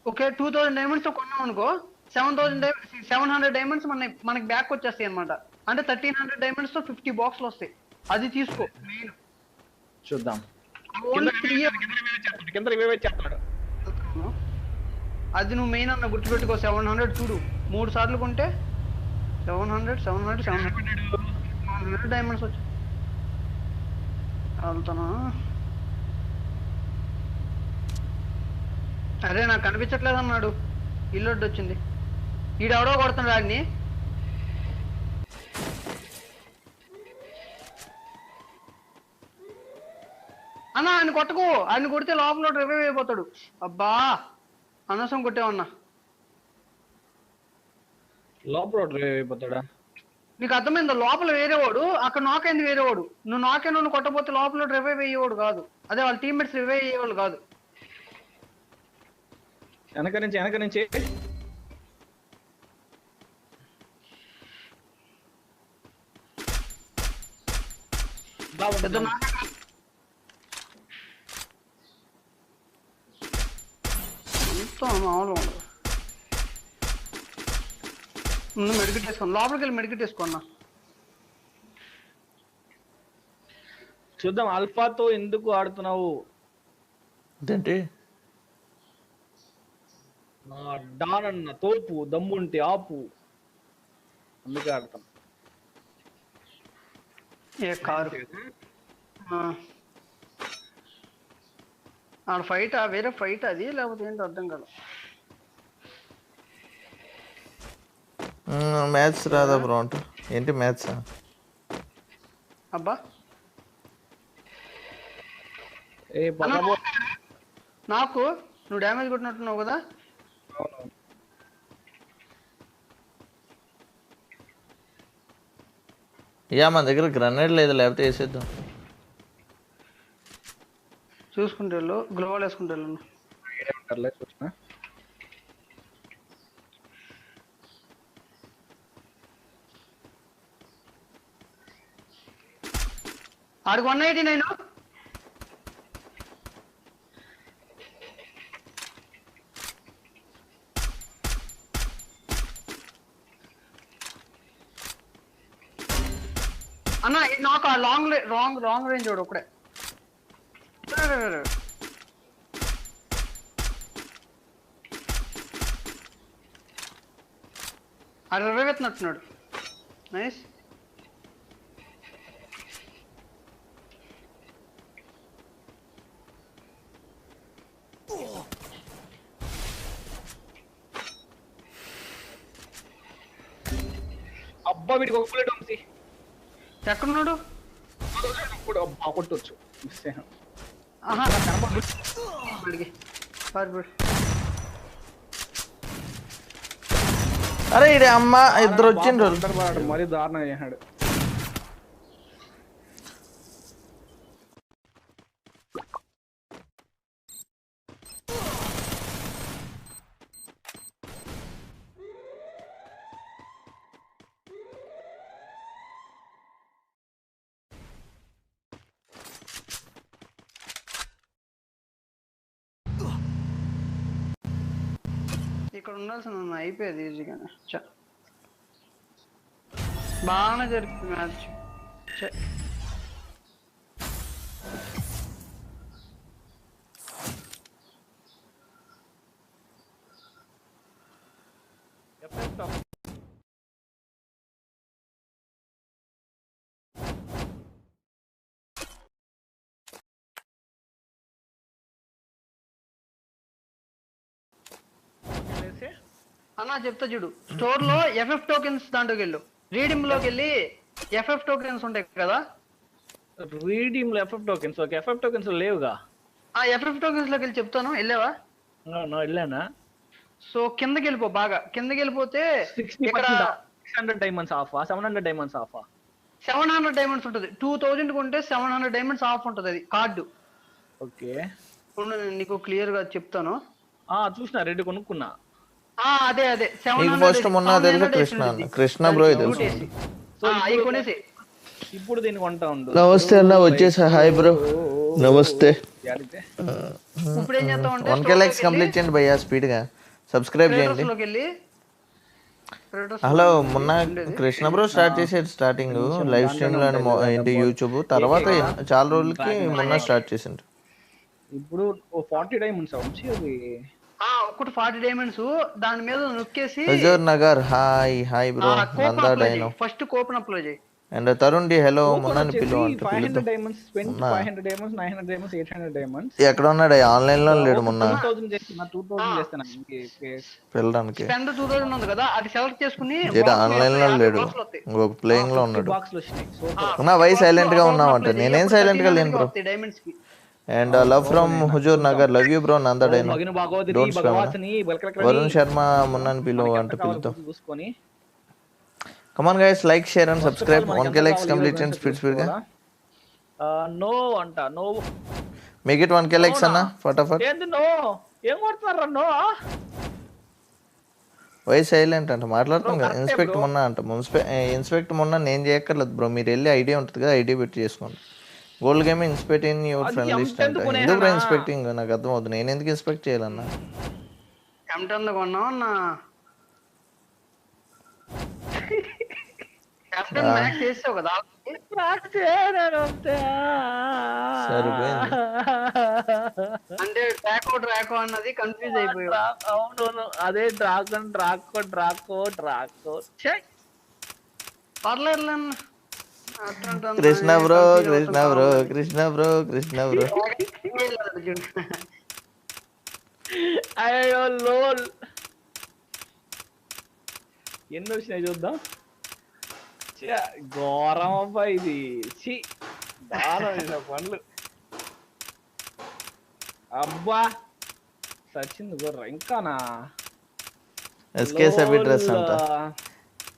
ఓకే, 2000 డైమండ్స్ తో కొన్నాం అనుకో 700 డైమండ్స్ మనకి బ్యాక్ వచ్చేస్తాయి అనమాట. అంటే 1300 డైమండ్స్ తో 50 బాక్సులు వస్తాయి. అది తీసుకో మెయిన్. చూద్దాం. Only 3 years. కింద రివైవ్ చేస్తాడు. అది నువ్వు మెయిన్ అన్న గుర్తుపెట్టుకో. 700 చూడు 3 సార్లు కొంటే 700 డైమండ్స్ వచ్చి వెళ్తానా? అరే నాకు కనిపించట్లేదు అన్నాడు. ఇల్లు వచ్చింది. ఈడెవడో కొడుతున్నాడు వాడిని. అన్న ఆయన కొట్టకు. ఆయన కొడితే లోపల రివైవ్ అయిపోతాడు. అబ్బా అనవసరం కొట్టేవన్నా. లోపల రివైవ్ అయిపోతాడా? నీకు అర్థమైందా? లోపల వేరేవాడు, అక్కడ నాకైంది వేరేవాడు. నువ్వు నాకైనా కొట్టపోతే లోపల రివైవ్ అయ్యేవాడు కాదు. అదే వాళ్ళ టీమ్మేట్స్ రివైవ్ అయ్యేవాళ్ళు కాదు. వెనక నుంచి పెద్ద మామూలు ఉండదు. ముందు మెడికెట్ వేసుకోండి. లోపలికి వెళ్ళి మెడికెట్ వేసుకోన్నా. చూద్దాం. ఆల్ఫాతో ఎందుకు ఆడుతున్నావు? ఏంటి డాన్ అన్న తోపు దమ్ముంటే ఆపు, అందుకే ఆడతాం. ఏ కారు ఆడ ఫైట్ వేరే ఫైట్ అది, లేకపోతే ఏంటో అర్థం కాదు. మ్యాథ్స్ రాదా బ్రో అంట. ఏంటి మ్యాథ్స్? అబ్బా ఏ బాబు నాకు నువ్వు డ్యామేజ్ కొట్టినట్టున్నావు కదా. యా మన దగ్గర గ్రనేడ్ లేదు, లేకపోతే వేసేద్దాం. చూసుకుంటే వెళ్ళు. గ్లోవల్ వేసుకుంటే వెళ్ళు. ఆడికి 189. అన్న నాకు ఆ రాంగ్ రేంజ్ వాడు ఒకడే. అది రివైవ్ నైస్. అబ్బా వీడికి ఒక బుల్లెట్ ఉంది. ఎక్కడున్నాడు? కొట్టవచ్చు. అరే ఇది అమ్మ ఇద్దరు వచ్చిండ్రు. మరీ దారుణంగా చేశాడు. ఇక్కడ ఉండాల్సిన అయిపోయేది ఈజీగానే. బాగానే జరిగింది మ్యాచ్. అన్నా చెప్తా చూడు. స్టోర్ లో ఎఫ్ఎఫ్ టోకెన్స్ దాంట్లోకి వెళ్ళు. రీడింగ్ లోకి వెళ్ళి ఎఫ్ఎఫ్ టోకెన్స్ ఉంటాయి కదా. రీడింగ్ లో FF tokens. Okay, FF tokens లేవుగా. ఆ ఎఫ్ఎఫ్ టోకెన్స్ లోకి వెళ్ళి చెప్తాను. వెళ్ళావా? వెళ్ళానా? సో కిందకి వెళ్ళిపో. బాగా కిందకి వెళ్ళిపోతే ఇక్కడ 600 diamonds of, 700 diamonds of. 700 diamonds ఉంటుంది. 2000 కొంటే 700 డైమండ్స్ ఆఫ్ ఉంటుంది. అది కార్డు. ఓకే. ఉండు, నేను నీకు క్లియర్ గా చెప్తాను. చూసిన రెడ్ కొనుక్కున్నా. అదే అదే నీకు ఫస్ట్ మొన్న తెలుసు కృష్ణ అన్న, కృష్ణ బ్రో తెలుసు. సో అవి కొనేసి ఇప్పుడు దీన్ని కొంటా ఉండు. నమస్తే అన్న, వచ్చేసా. హాయ్ బ్రో, నమస్తే. యాడితే? ఇప్పుడు ఏం చేస్తాం అంటే 1K లైక్స్ కంప్లీట్ చేయండి భయ్యా, స్పీడ్ గా సబ్స్క్రైబ్ చేయండి. లోకి వెళ్ళి Creators హలో, మొన్న కృష్ణ బ్రో స్టార్ట్ చేసేది స్టార్టింగ్ లైవ్ స్ట్రీమ్ లో ఏంటి యూట్యూబ్, తర్వాత చాలా రోజులకి మొన్న స్టార్ట్ చేసిండు. ఇప్పుడు 40 డైమండ్స్ వంశీ అది. ఒకటి 40 డైమండ్స్ దాని మీద నొక్కేసి Huzur Nagar hi bro, Nanda dino first coupon apply చేయి. అండ్ తరుణ్ డి హలో, మొన్నని పిలువ అంటే 500 డైమండ్స్, 500 డైమండ్స్, 900 డైమండ్స్, 800 డైమండ్స్. ఎక్కడ ఉన్నాడు? ఆన్లైన్ లో లేడు. మొన్న 2000 చేస్తున్నా, 2000 చేస్తాను వెళ్ళడానికి స్పెండ్ 2000 ఉంది కదా, అది సెలెక్ట్ చేసుకుని ఆన్లైన్ లో లేడు, ఇంకొక ప్లేయింగ్ లో ఉన్నాడు. బాక్స్ లో వచ్చినాయి. నా వై సైలెంట్ గా ఉన్నావు అంటే నేనేం సైలెంట్ గా లేను బ్రో. డైమండ్స్ కి and love from Huzur Nagar, love you bro, Nanda dino. మగిన భాగవతి Don't spam. భగవాత్ని వరుణ్ శర్మ మొన్నని పిలువ అంటే పిలుతాం. చూసుకొని come on guys, like share and subscribe. 1K likes complete చేయండి స్పీడ్ గా. నో అంట, no make it 1K likes అన్న ఫటాఫట్. ఏంది నో? ఏం కొడుతున్నారా నో? వై సైలెంట్ అంట, మాట్లాడుతాం కదా. ఇన్స్పెక్ట్ మొన్న అంట, ఇన్స్పెక్ట్ మొన్న నేను చేయక్కర్లేదు బ్రో, మీరు వెళ్ళి ఐడియా ఉంటుంది కదా, ఐడియా పెట్టి చేసుకోండి. Gold game inspect in your friend list అంట. ఎందుకు బ్రో ఇన్స్పెక్టింగ్? నాకు అర్థం అవుతుంది, నేను ఎందుకు ఇన్స్పెక్ట్ చేయాలన్నా? M10 కొన్నావు అన్న. కెప్టెన్ మ్యాక్స్ చేసావు కదా, సరిపోయింది. అంటే ట్రాకో అన్నది కన్ఫ్యూజ్ అయిపోయావు. అవును, అదే డ్రాకో. పర్లేదు అన్న. కృష్ణ బ్రో. అయ్యో లోల్, ఎన్ని వచ్చినాయి చూద్దాం. ఘోరం అబ్బా ఇది, పండ్లు అబ్బా సచింది గుర్ర. ఇంకానా ఎస్కే సబీర్ డ్రెస్ అంట.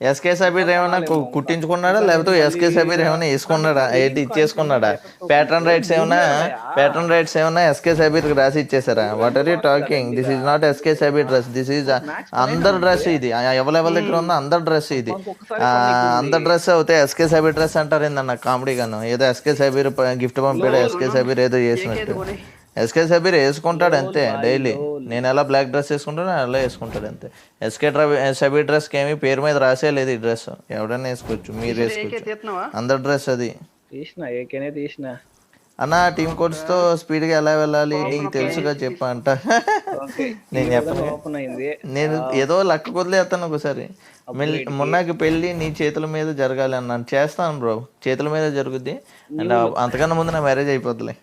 ఎస్కే సబీర్ ఏమైనా కుట్టించుకున్నాడా, లేకపోతే ఎస్కే సబీర్ ఏమైనా వేసుకున్నాడా, ఏంటి ఇచ్చేసుకున్నాడా? ప్యాటర్న్ రైట్స్ ఏమైనా ఎస్కే సబీర్ రాసి ఇచ్చేసారా? What are you talking? This is not SK Sabir dress, this is under dress. ఇది ఎవరి దగ్గర ఉందో అందర్ డ్రెస్ ఇది. అందర్ డ్రెస్ అవుతే ఎస్కే సబీర్ డ్రెస్ అంటారు ఏందన్న కామెడీగాను. ఏదో ఎస్కే సబీర్ గిఫ్ట్ పంపాడు, ఎస్కే సబీర్ ఏదో చేసినట్టు. ఎస్కే సబీర్ వేసుకుంటాడు అంతే డైలీ. నేను ఎలా బ్లాక్ డ్రెస్ వేసుకుంటానో అలా వేసుకుంటాడు అంతే. ఎస్కే సబీర్ డ్రెస్ కి ఏమి పేరు మీద రాసే లేదు. ఈ డ్రెస్ ఎవడైనా వేసుకోవచ్చు, మీరు వేసుకోవచ్చు. అందరి డ్రెస్ అది. తీసిన అన్న టీమ్ కోడ్స్ తో స్పీడ్ గా ఎలా వెళ్ళాలి నీకు తెలుసుగా చెప్ప అంట. నేను చెప్పను, నేను ఏదో లక్క వదిలేస్తాను ఒకసారి. మొన్నకి పెళ్లి నీ చేతుల మీద జరగాలి అన్నాను, చేస్తాను బ్రో, చేతుల మీద జరుగుద్ది. అండ్ అంతకన్నా ముందు నా మ్యారేజ్ అయిపోద్దిలే.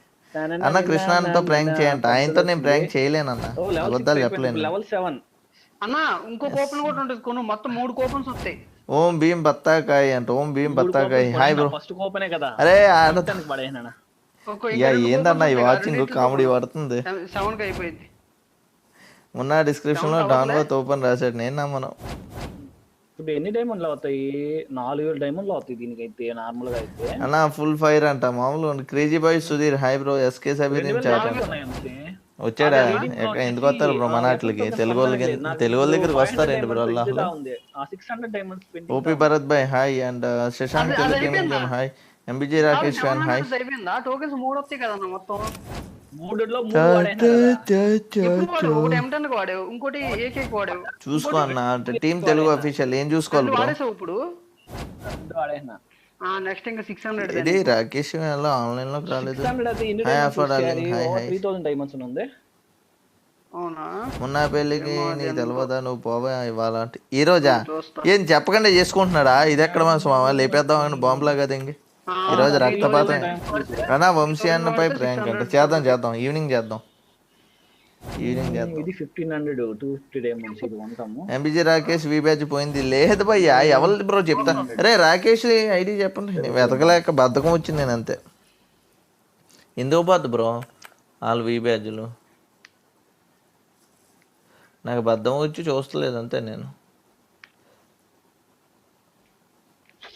అన్న కృష్ణతో ప్రాంక్ చేయంట, ఆయనతో నేను ప్రాంక్ చేయలేనన్న, అబద్ధాలు చెప్పలేను. లెవెల్ 7 అన్న ఇంకో కూపన్ కూడా ఉంటుంది కొను, మొత్తం 3 కూపన్స్ వస్తాయి. ఓం భీమ్ బత్తాకాయ్ అంట, ఓం భీమ్ బత్తాకాయ్. Hi bro. ఫస్ట్ కూపనే కదా. అరే పడేనా ఏందన్నా ఈ వాచింగ్ కామెడీ పడుతుంది. 7 కి అయిపోయింది. మొన్న డిస్క్రిప్షన్ లో డాన్వర్త్ ఓపెన్ రాశాడు, నేను నమ్మను. ఇప్పుడు ఎన్ని డైమండ్లు అవుతాయి? 4000 డైమండ్లు అవుతాయి దీనికైతే నార్మల్ గా అయితే. అన్న ఫుల్ ఫైర్ అంట మామూలు. Crazy boy Sudheer hi bro. SK Sabir వచ్చాడా? ఎందుకు వస్తారు బ్రో మన అట్లకి? తెలుగు వాళ్ళ దగ్గరికి వస్తారండి bro. OP Bharat Bhai hi. And Shashank Telugu hi. MBG Rakesh fan hi. అయిపోయిందా? టోకెన్స్ 3 వస్తాయి కదన్న మొత్తం. 3లో 3 వాడావు, ఇంకోటి ఏకే వాడావు. చూసుకో అన్న, టీమ్ తెలుగు అఫీషియల్ ఏం చూసుకోవాలి బ్రో? ఇప్పుడు నెక్స్ట్ ఇంకా 600. ఇది రాకేష్ ఆన్లైన్ లోకి రాలేదు. అవునా? మొన్న పెళ్ళికి నీ తెలియదా నువ్వు పోవా ఇవాళ అంటే ఈ రోజా? ఏం చెప్పకుండా చేసుకుంటున్నాడా? ఇది ఎక్కడ మన స్వామి లేపేద్దాం బాంబులాగా దింగి. ఈ రోజు రక్తపాతం అన్నా. వంశీ అన్నపై ప్రాంక్ అంటే చేద్దాం ఈవినింగ్ చేద్దాం. ఇది 1500 250 డైమండ్స్ ఇది కొంటాము. ఎంబీజీ రాకేష్ వి బ్యాచ్ పోయింది. లేదు భయ్యా, ఎవరిది బ్రో చెప్తా. అరే రాకేష్ ఐడి చెప్పండి. వెతకలేక బద్ధకం వచ్చింది నేను అంతే. ఎందుకు పోద్దు బ్రో వాళ్ళు వి బ్యాచ్లు? నాకు బద్ధం వచ్చి చూస్తలేదు అంతే. నేను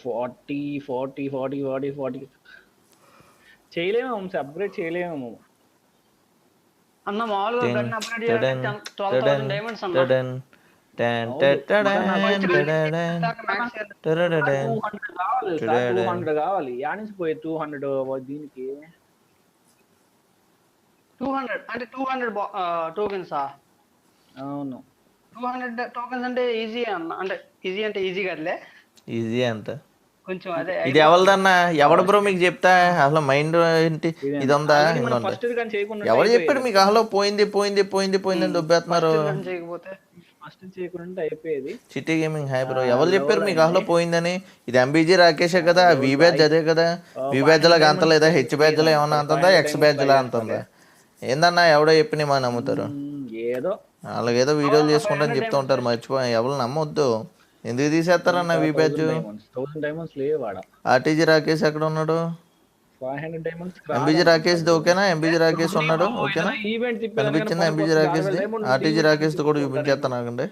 40 చేయలేము, అప్గ్రేడ్ చేయలేము. అన్న మామూలుగా టిన్ గన్ అప్గ్రేడ్ చేయాలంటే టడన్ 12,000 డైమండ్స్ అన్న. టడన్ టన్ అవును. టడన్ వచ్చి టడన్ max టడన్ 200 కావాలి సార్, 200 కావాలి. యాడ్ నుంచి పోయి 200 దీనికి 200 అంటే 200 టోకెన్సా? అవును. 200 టోకెన్స్ అంటే ఈజీ అన్న, అంటే ఈజీ అంటే ఈజీ కదలే, ఈజీ అంట. కొంచెం అదే ఇది ఎవరిదన్నా? ఎవడు బ్రో మీకు చెప్తా అసలు మైండ్ ఏంటి ఇది ఉందా? ఆల్రెడీ మనం ఇంకోండి ఫస్ట్ కానీ చేయకుండా ఎవడు చెప్పాడు మీకు అసలు పోయింది పోయింది పోయింది పోయింది అని దొబ్బేస్తున్నారు? చేయకపోతే ఫస్ట్ చేయకుండా అయిపోయేది. City gaming hi bro. ఎవరు చెప్పారు మీకు అసలు పోయిందని? ఇది ఎంబీజీ రాకేషే కదా, వి బ్యాచ్ అదే కదా. వి బ్యాచ్ లాగా అంత లేదా, హెచ్ బ్యాచ్ లో ఏమన్నా అంతుందా, ఎక్స్ బ్యాచ్ లా అంతుందా? ఏందన్నా ఎవడో చెప్పి మా నమ్ముతారు? ఏదో వాళ్ళకి ఏదో వీడియోలు చేసుకుంటారని చెప్తూ ఉంటారు, మర్చిపోయి ఎవరు నమ్మొద్దు. ఎందుకు తీసేస్తారన్న వి బ్యాచ్? 1000 డైమండ్స్ లేవు వాడ. ఆర్టీజీ రాకేష్ ఎక్కడ ఉన్నాడు? 500 డైమండ్స్ ఎంబీజీ రాకేష్ ఓకేనా? ఎంబీజీ రాకేష్ ఉన్నాడు ఓకేనా? ఈవెంట్ కనిపించిందా MBG Rakesh the? RTG Rakesh కూడా చూపించేస్తాను ఆగండి.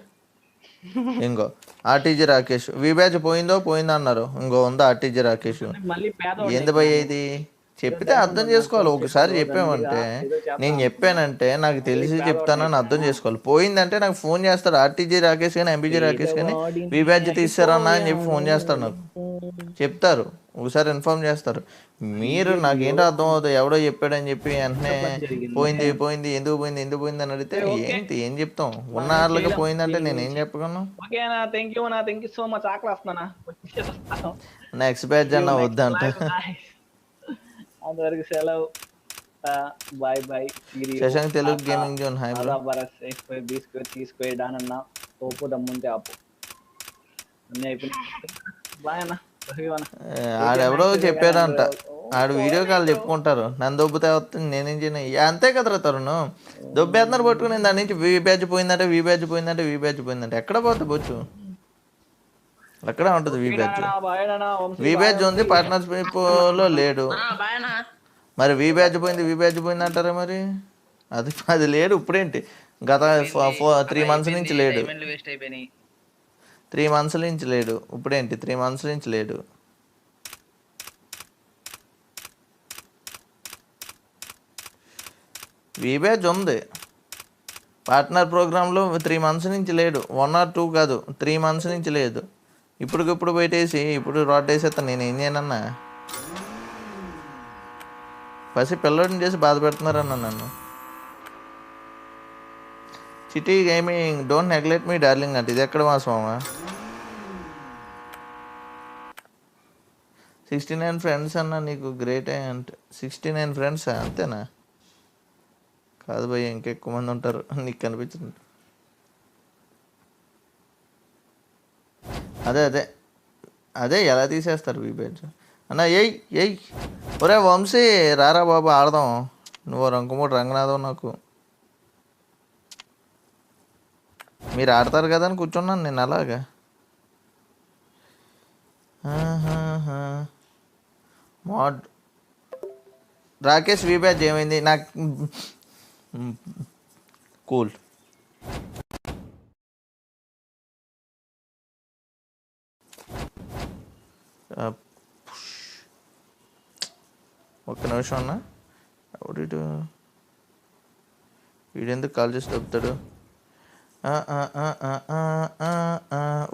ఇంకో ఆర్టీజీ రాకేష్ వి బ్యాచ్ పోయిందో అన్నారు. ఇంకో ఉందా ఆర్టీజీ రాకేష్? మళ్ళీ పేద ఏంది భయ్య ఇది? చెప్పితే అర్థం చేసుకోవాలి. ఒకసారి చెప్పామంటే, నేను చెప్పానంటే నాకు తెలిసి చెప్తానని అర్థం చేసుకోవాలి. పోయిందంటే నాకు ఫోన్ చేస్తాడు ఆర్టీజీ రాకేష్ కానీ ఎంబీజీ రాకేష్ కానీ, వి బ్యాచ్ తీస్తారన్నా అని చెప్పి ఫోన్ చేస్తాడు నాకు, చెప్తారు, ఒకసారి ఇన్ఫార్మ్ చేస్తారు. మీరు నాకేంటో అర్థం అవుతుంది, ఎవడో చెప్పాడని చెప్పి వెంటనే పోయింది పోయింది ఎందుకు పోయింది అని అడిగితే ఏం చెప్తాం? ఉన్న వాళ్ళకి పోయిందంటే నేను ఏం చెప్పగలను? ఓకేనా? Thank you so much. ఆకలి వస్తున్నానా? నెక్స్ట్ బ్యాచ్ అన్న వద్దంట. అంతవరకు సెలవు. Bye bye. Shashank Telugu gaming zone hi bro. తీసుకొని దానన్న తోపు దమ్ముంటే ఆపు అన్నీ అయిపోయినాయి. బాయ్ అన్న. ఆడెవడో చెప్పాడంట, ఆడు వీడియో కాల్ చెప్పుకుంటారు, నన్ను దొబ్బుతే వస్తుంది నేనేం చేయను. అంతే కదరా తరుణ్, దొబ్బేస్తున్నారు పట్టుకుని దాని నుంచి వి బ్యాచ్ పోయిందంటే ఎక్కడ పోతే బొచ్చు? అక్కడే ఉంటుంది వి బ్యాచ్. వి బ్యాచ్ ఉంది, పార్ట్నర్షిప్ లో లేడు. మరి వి బ్యాచ్ పోయింది అంటారా? మరి అది లేడు. ఇప్పుడేంటి గత 3 months నుంచి లేడు. 3 months నుంచి లేడు. ఇప్పుడేంటి 3 months నుంచి లేడు. వి బ్యాచ్ ఉంది, పార్ట్నర్ ప్రోగ్రాంలో 3 months నుంచి లేడు. 1 or 2 కాదు, 3 months నుంచి లేదు. ఇప్పుడు పెట్టేసి ఇప్పుడు రాడ్ వేసేస్తాను. నేను ఏం చేయనన్నా? పిల్లడిని చేసి బాధ పెడుతున్నారన్న నన్ను. City gaming don't neglect me darling అంటే ఇది ఎక్కడ మాసమా? 69 ఫ్రెండ్స్ అన్న నీకు గ్రేట్ అంటే 69 ఫ్రెండ్స్ అంతేనా? కాదు భయ్య, ఇంకెక్కువ మంది ఉంటారు నీకు కనిపించింది. అదే ఎలా తీసేస్తారు వి బ్యాచ్ అన్న? ఏయ్ ఒరే వంశీ రారా బాబు ఆడదాం. నువ్వు రంకుమూడు రంగనాథం నాకు. మీరు ఆడతారు కదా అని కూర్చున్నాను నేను అలాగా. మాడ్ రాకేష్ వి బ్యాచ్ ఏమైంది నాకు? కూల్. ఒక్క నిమిషం అన్న. వీడెందుకు కాల్ చేసి దొబ్బుతాడు?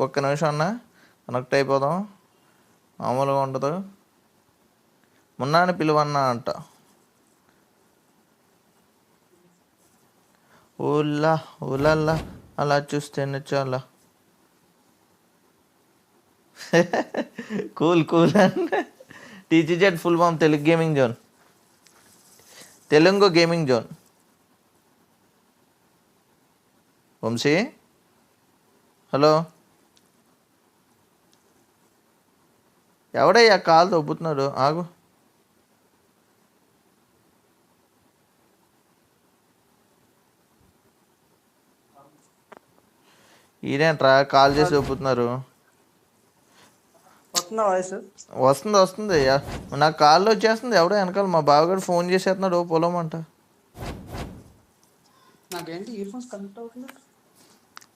ఒక్క నిమిషం అన్న, కనెక్ట్ అయిపోదాం. మామూలుగా ఉండదు. మున్నాని పిలువన్నా అంట. ఊళ్ళ అలా చూస్తేనే చాలా cool and TGZ full form Telugu gaming zone. Vamshi hello, ఎవడయ్యా కాల్ తొబ్బుతున్నాడు? ఆగు. ఈడేంట్రా కాల్ చేసి ఒప్పుతున్నారు? వస్తుంది. నాకు కాల్లో వచ్చేస్తుంది. ఎవడో వెనకాల మా బావగారు ఫోన్ చేసేస్తున్నాడు పొలం అంట.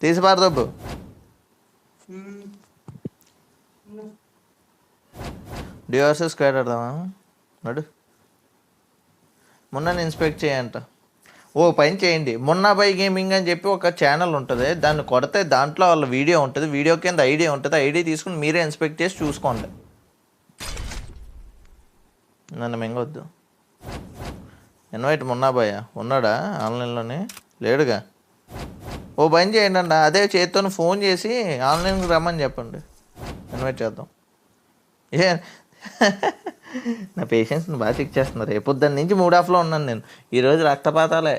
తీసి పారదబ్బు. డివర్సెస్ స్క్వాడ్ ఆడదామా? నడు. మొన్న ఇన్స్పెక్ట్ చేయంట. ఓ పని చేయండి, మున్నాబాయ్ గేమింగ్ అని చెప్పి ఒక ఛానల్ ఉంటుంది, దాన్ని కొడితే దాంట్లో వాళ్ళ వీడియో ఉంటుంది, వీడియో కింద ఐడి ఉంటుంది, ఐడి తీసుకుని మీరే ఇన్స్పెక్ట్ చేసి చూసుకోండి. నన్ను మింగొద్దు. ఇన్వైట్ మున్నాబాయ్ ఉన్నాడా ఆన్లైన్లోనే? లేడుగా. ఓ పని చేయండి అండి, అదే చేతితో ఫోన్ చేసి ఆన్లైన్కి రమ్మని చెప్పండి, ఇన్వైట్ చేద్దాం. ఏ నా పేషెన్స్ని బాగా చెక్ చేస్తున్నారు. రేపొద్దాన్ని నుంచి మూడ్ ఆఫ్లో ఉన్నాను నేను. ఈరోజు రక్తపాతాలే.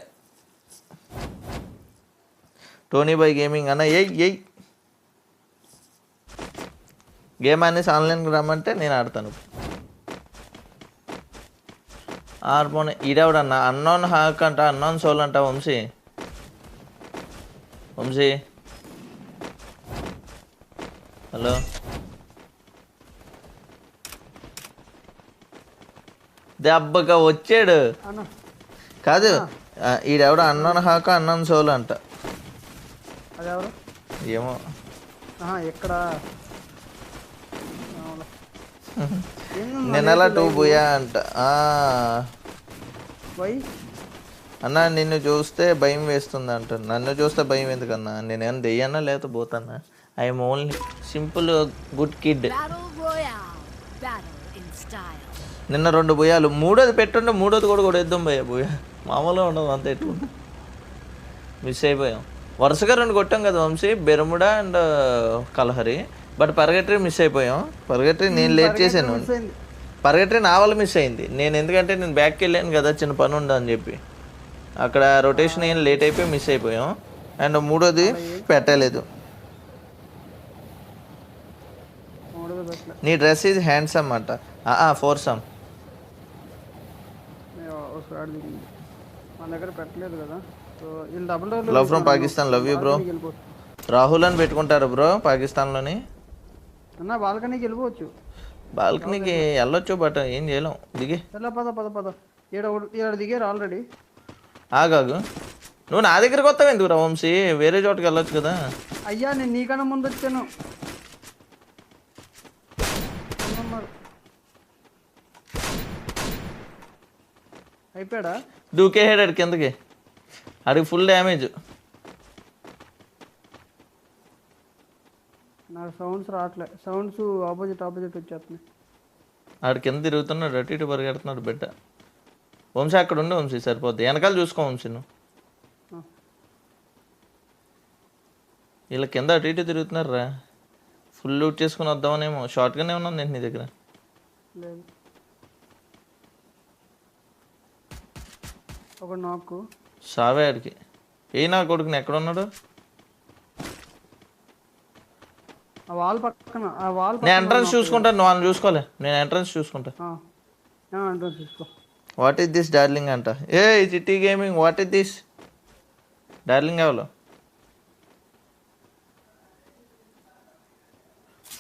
టోనీ బాయ్ గేమింగ్ అన్న ఎయ్ గేమ్ అనేసి ఆన్లైన్కి రమ్మంటే నేను ఆడతాను. ఆర్మోన్ ఈడెవడన్న అన్నోన్ హాక్ అంట, అన్నోన్ సోల్ అంట. వంశీ హలో, దెబ్బగా వచ్చాడు కాదు. ఈడెవడ అన్నోన్ హాక అన్నోన్ సోల్ అంట. అదెవరు? ఏమో ఎక్కడ నిన్నలా 2 బుయా అంట. అన్నా నిన్ను చూస్తే భయం వేస్తుంది అంట. నన్ను చూస్తే భయం ఎందుకన్నా? నేనేమన్నా దెయ్యన్నా లేకపోతే పోతానా? I'm only simple good kid. నిన్న 2 బుయాలు, మూడోది పెట్టుంటే మూడోది కూడా కొడేద్దాం భయ్య. బుయా మామూలుగా ఉండదు, అంత ఎట్లా మిస్ అయిపోయాం. వరుసగా 2 కొట్టాం కదా Vamshi, Bermuda and Kalahari. But purgatory miss అయిపోయాం. పరగట్రీ నేను లేట్ చేశాను. పరగట్రీ నా వల్ల మిస్ అయింది. నేను ఎందుకంటే నేను బ్యాక్కి వెళ్ళాను కదా, చిన్న పని ఉందని చెప్పి. అక్కడ రొటేషన్ ఏం లేట్ అయిపోయి మిస్ అయిపోయాం. అండ్ మూడోది పెట్టలేదు. నీ డ్రెస్ ఈజ్ హ్యాండ్సమ్ అంట. ఫోర్సమ్. మన దగ్గర పెట్టలేదు కదా. సో వీళ్ళు double love from Pakistan, love you bro. Rahul అని పెట్టుకుంటారు బ్రో పాకిస్తాన్లోని. అన్న బాల్కనీకి వెళ్ళిపోవచ్చు. బాల్కనీకి వెళ్ళొచ్చు, బట్ ఏం చేయలేం. దిగి పద ఏడు దిగారు ఆల్రెడీ. ఆగాగు, నువ్వు నా దగ్గరికి వస్తావు ఎందుకు రా వంశీ? వేరే చోటుకి వెళ్ళొచ్చు కదా. అయ్యా నేను నీకన్నా ముందు వచ్చాను. అయిపోయాడా? దూకేసాడు అడికి కిందకి. అడిగి ఫుల్ డ్యామేజ్. నాకు సౌండ్స్ రావట్లే. సౌండ్స్ ఆపోజిట్ వచ్చేస్తున్నాయి. ఆడు కింద తిరుగుతున్నాడు, అటు ఇటు పరిగెడుతున్నాడు బిడ్డ. వంశీ అక్కడ ఉండే వంశీ సరిపోద్ది. వెనకాల చూసుకో వంశీ నువ్వు. వీళ్ళ కింద అటు ఇటు తిరుగుతున్నారు రా. ఫుల్ లూట్ చేసుకుని వద్దామనేమో. షార్ట్గానే ఉన్నాను నేను నీ దగ్గర. లేదు ఒక నాకు సావే ఆడికి. ఏ నా కొడుకుని ఎక్కడ ఉన్నాడు? ఆ వాల్ పక్కన. నేను ఎంట్రన్స్ చూసుకుంటాను, నువ్వు వాళ్ళని చూసుకోలే. నేను ఎంట్రన్స్ చూసుకుంటా. ఎంట్రన్స్ చూసుకో. వాట్ ఈస్ దిస్ డార్లింగ్ అంట. ఏ చిట్టి gaming, what is this darling? ఎవరు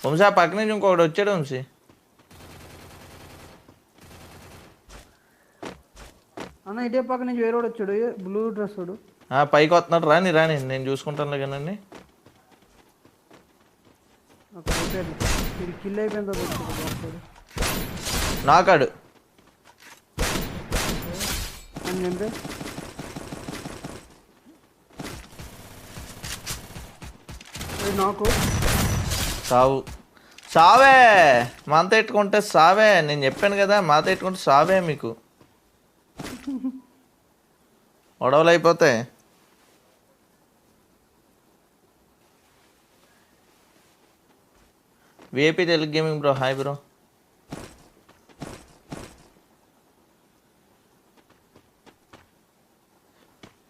వంశీ? ఆ పక్క నుంచి ఇంకొకటి వచ్చాడు వంశీ. అన్న ఇటే పక్క నుంచి వేరే వచ్చాడు, బ్లూ డ్రెస్ వాడు. పైకి వస్తున్నాడు. రాని నేను చూసుకుంటాను కానండి. కిల్ అయిపోయింది. నాకాడు అంటే నాకు సావే. మాత ఎట్టుకుంటే సావే. నేను చెప్పాను కదా, మాత ఎట్టుకుంటే సావే. మీకు గొడవలు అయిపోతాయి. VIP Telugu gaming bro, hi bro.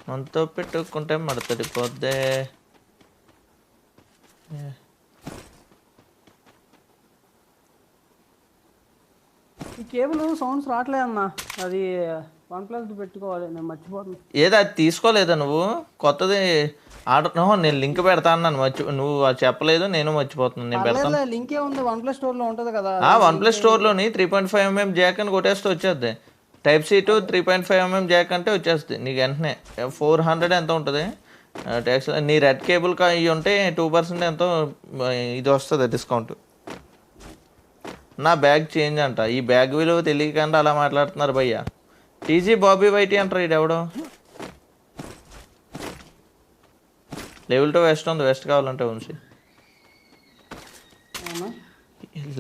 మనతో పెట్టుకుంటే మడతడిపోద్దే. ఈ కేబుల్ సౌండ్స్ రావట్లేదు అన్న. అది OnePlus పెట్టుకోవాలి, నేను మర్చిపోతున్నాను. ఏదా అది తీసుకోలేదా నువ్వు? కొత్తది ఆర్డర్. నేను లింక్ పెడతా అన్నాను, నువ్వు అది చెప్పలేదు. నేను మర్చిపోతున్నాను. నేను పెడతాను. లింక్ ఉంది OnePlus స్టోర్ లో ఉంటది కదా. OnePlus స్టోర్లోని 3.5mm జాక్ అని కొట్టేస్తే వచ్చేద్ది. Type-C to 3.5mm జాక్ అంటే వచ్చేస్తుంది నీకు వెంటనే. 400 ఎంత ఉంటుంది ట్యాక్స్. నీ రెడ్ కేబుల్ ఇవి ఉంటే 2% ఎంతో ఇది వస్తుంది డిస్కౌంట్. నా బ్యాగ్ చేంజ్ అంట. ఈ బ్యాగ్ విలువ తెలియకుండా అలా మాట్లాడుతున్నారు భయ్య. టీజీ బాబీ వైటీ అంటారు. ఇది ఎవడో లెవెల్ 2 వెస్ట్ ఉంది, వెస్ట్ కావాలంటే వంశీ. అవునా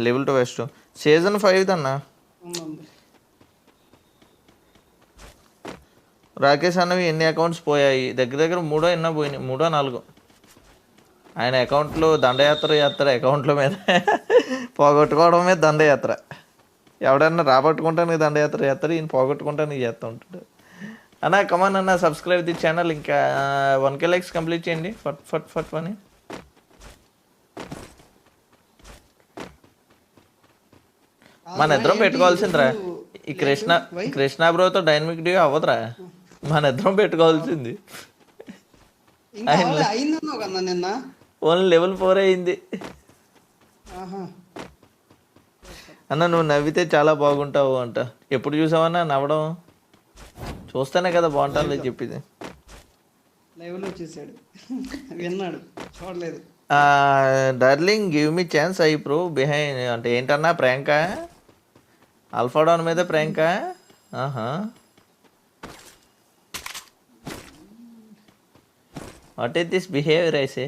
లెవెల్ 2 వెస్ట్ సీజన్ 5 అన్న. ఉంది. రాకేష్ అన్నవి ఎన్ని అకౌంట్స్ పోయాయి? దగ్గర దగ్గర 3 ఎన్నో పోయినాయి, 3 4. ఆయన అకౌంట్లో దండయాత్ర చేస్తారు, అకౌంట్ల మీద పోగొట్టుకోవడం మీద దండయాత్ర. ఎవడన్నా రాబట్టుకుంటానికి దండయాత్ర చేస్తారు, ఈయన పోగొట్టుకుంటానికి చేస్తూ ఉంటాడు. అన్న కమాన్ అన్న, సబ్స్క్రైబ్ ది ఛానల్. ఇంకా 1K లైక్స్ కంప్లీట్ చేయండి ఫట్ ఫట్ ఫట్ అని. మన ఇద్దరం పెట్టుకోవాల్సిందిరా. ఈ కృష్ణ బ్రోతో డైనమిక్ డ్యూ అవ్వదురా, మన ఇద్దరం పెట్టుకోవాల్సింది. ఇంకా అయిందన్నావు కదా నిన్న. ఓన్లీ లెవెల్ 4 అయింది. ఆహా అన్న నువ్వు నవ్వితే చాలా బాగుంటావు అంట. ఎప్పుడు చూసావన్నా నవ్వడం? చూస్తేనే కదా బాగుంటుంది చెప్పింది. లైవ్లో చూసాడు విన్నాడు, చూడలేదు. Darling give me chance I pro behind అంటే ఏంటన్నా? ప్రాంకా? ఆల్ఫాడౌన్ మీద ప్రాంకా? ఆహా, వాట్ ఈస్ దిస్ బిహేవియర్ ఐసే?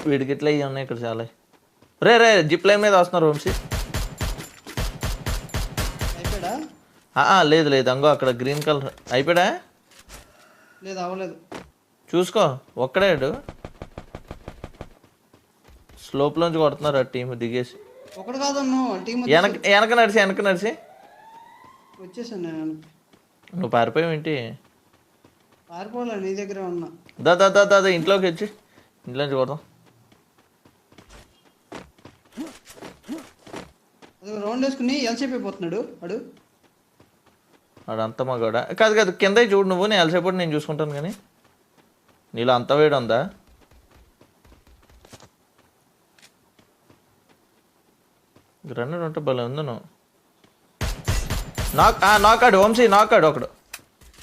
వీడికి ఇట్లా ఇవి ఉన్నాయి ఇక్కడ చాలా. రే రే జిప్ లైన్ మీద వస్తున్నారు వంశీ. అయిపోయాడా? లేదు లేదు, అంగో అక్కడ గ్రీన్ కలర్. అయిపోయాడా? లేదు అవ్వలేదు. చూసుకో, ఒక్కడాడు స్లోప్లోంచి కొడుతున్నారు ఆ టీం దిగేసి. ఒకటి కాదన్ను టీం వెనక నడిచి వచ్చేసాను నేను. నువ్వు పారిపోయావు ఏంటి? పారిపోలే, నీ దగ్గరే ఉన్నా. దా దా దా దా ఇంట్లోకి వచ్చి ఇంట్లోంచి కొడతాం. అది రౌండ్ వేసుకుని ఎల్సేపు అయిపోతున్నాడు వాడు. వాడు మగోడ కాదు కాదు, కింద చూడు నువ్వు, నేను ఎలసేపటి నేను చూసుకుంటాను. కానీ నీలో అంత వేడి ఉందా? గ్రన్నర్ ఉంటే భలే ఉంది. నువ్వు నాకాడు వంశీ, నాకాడు ఒకడు.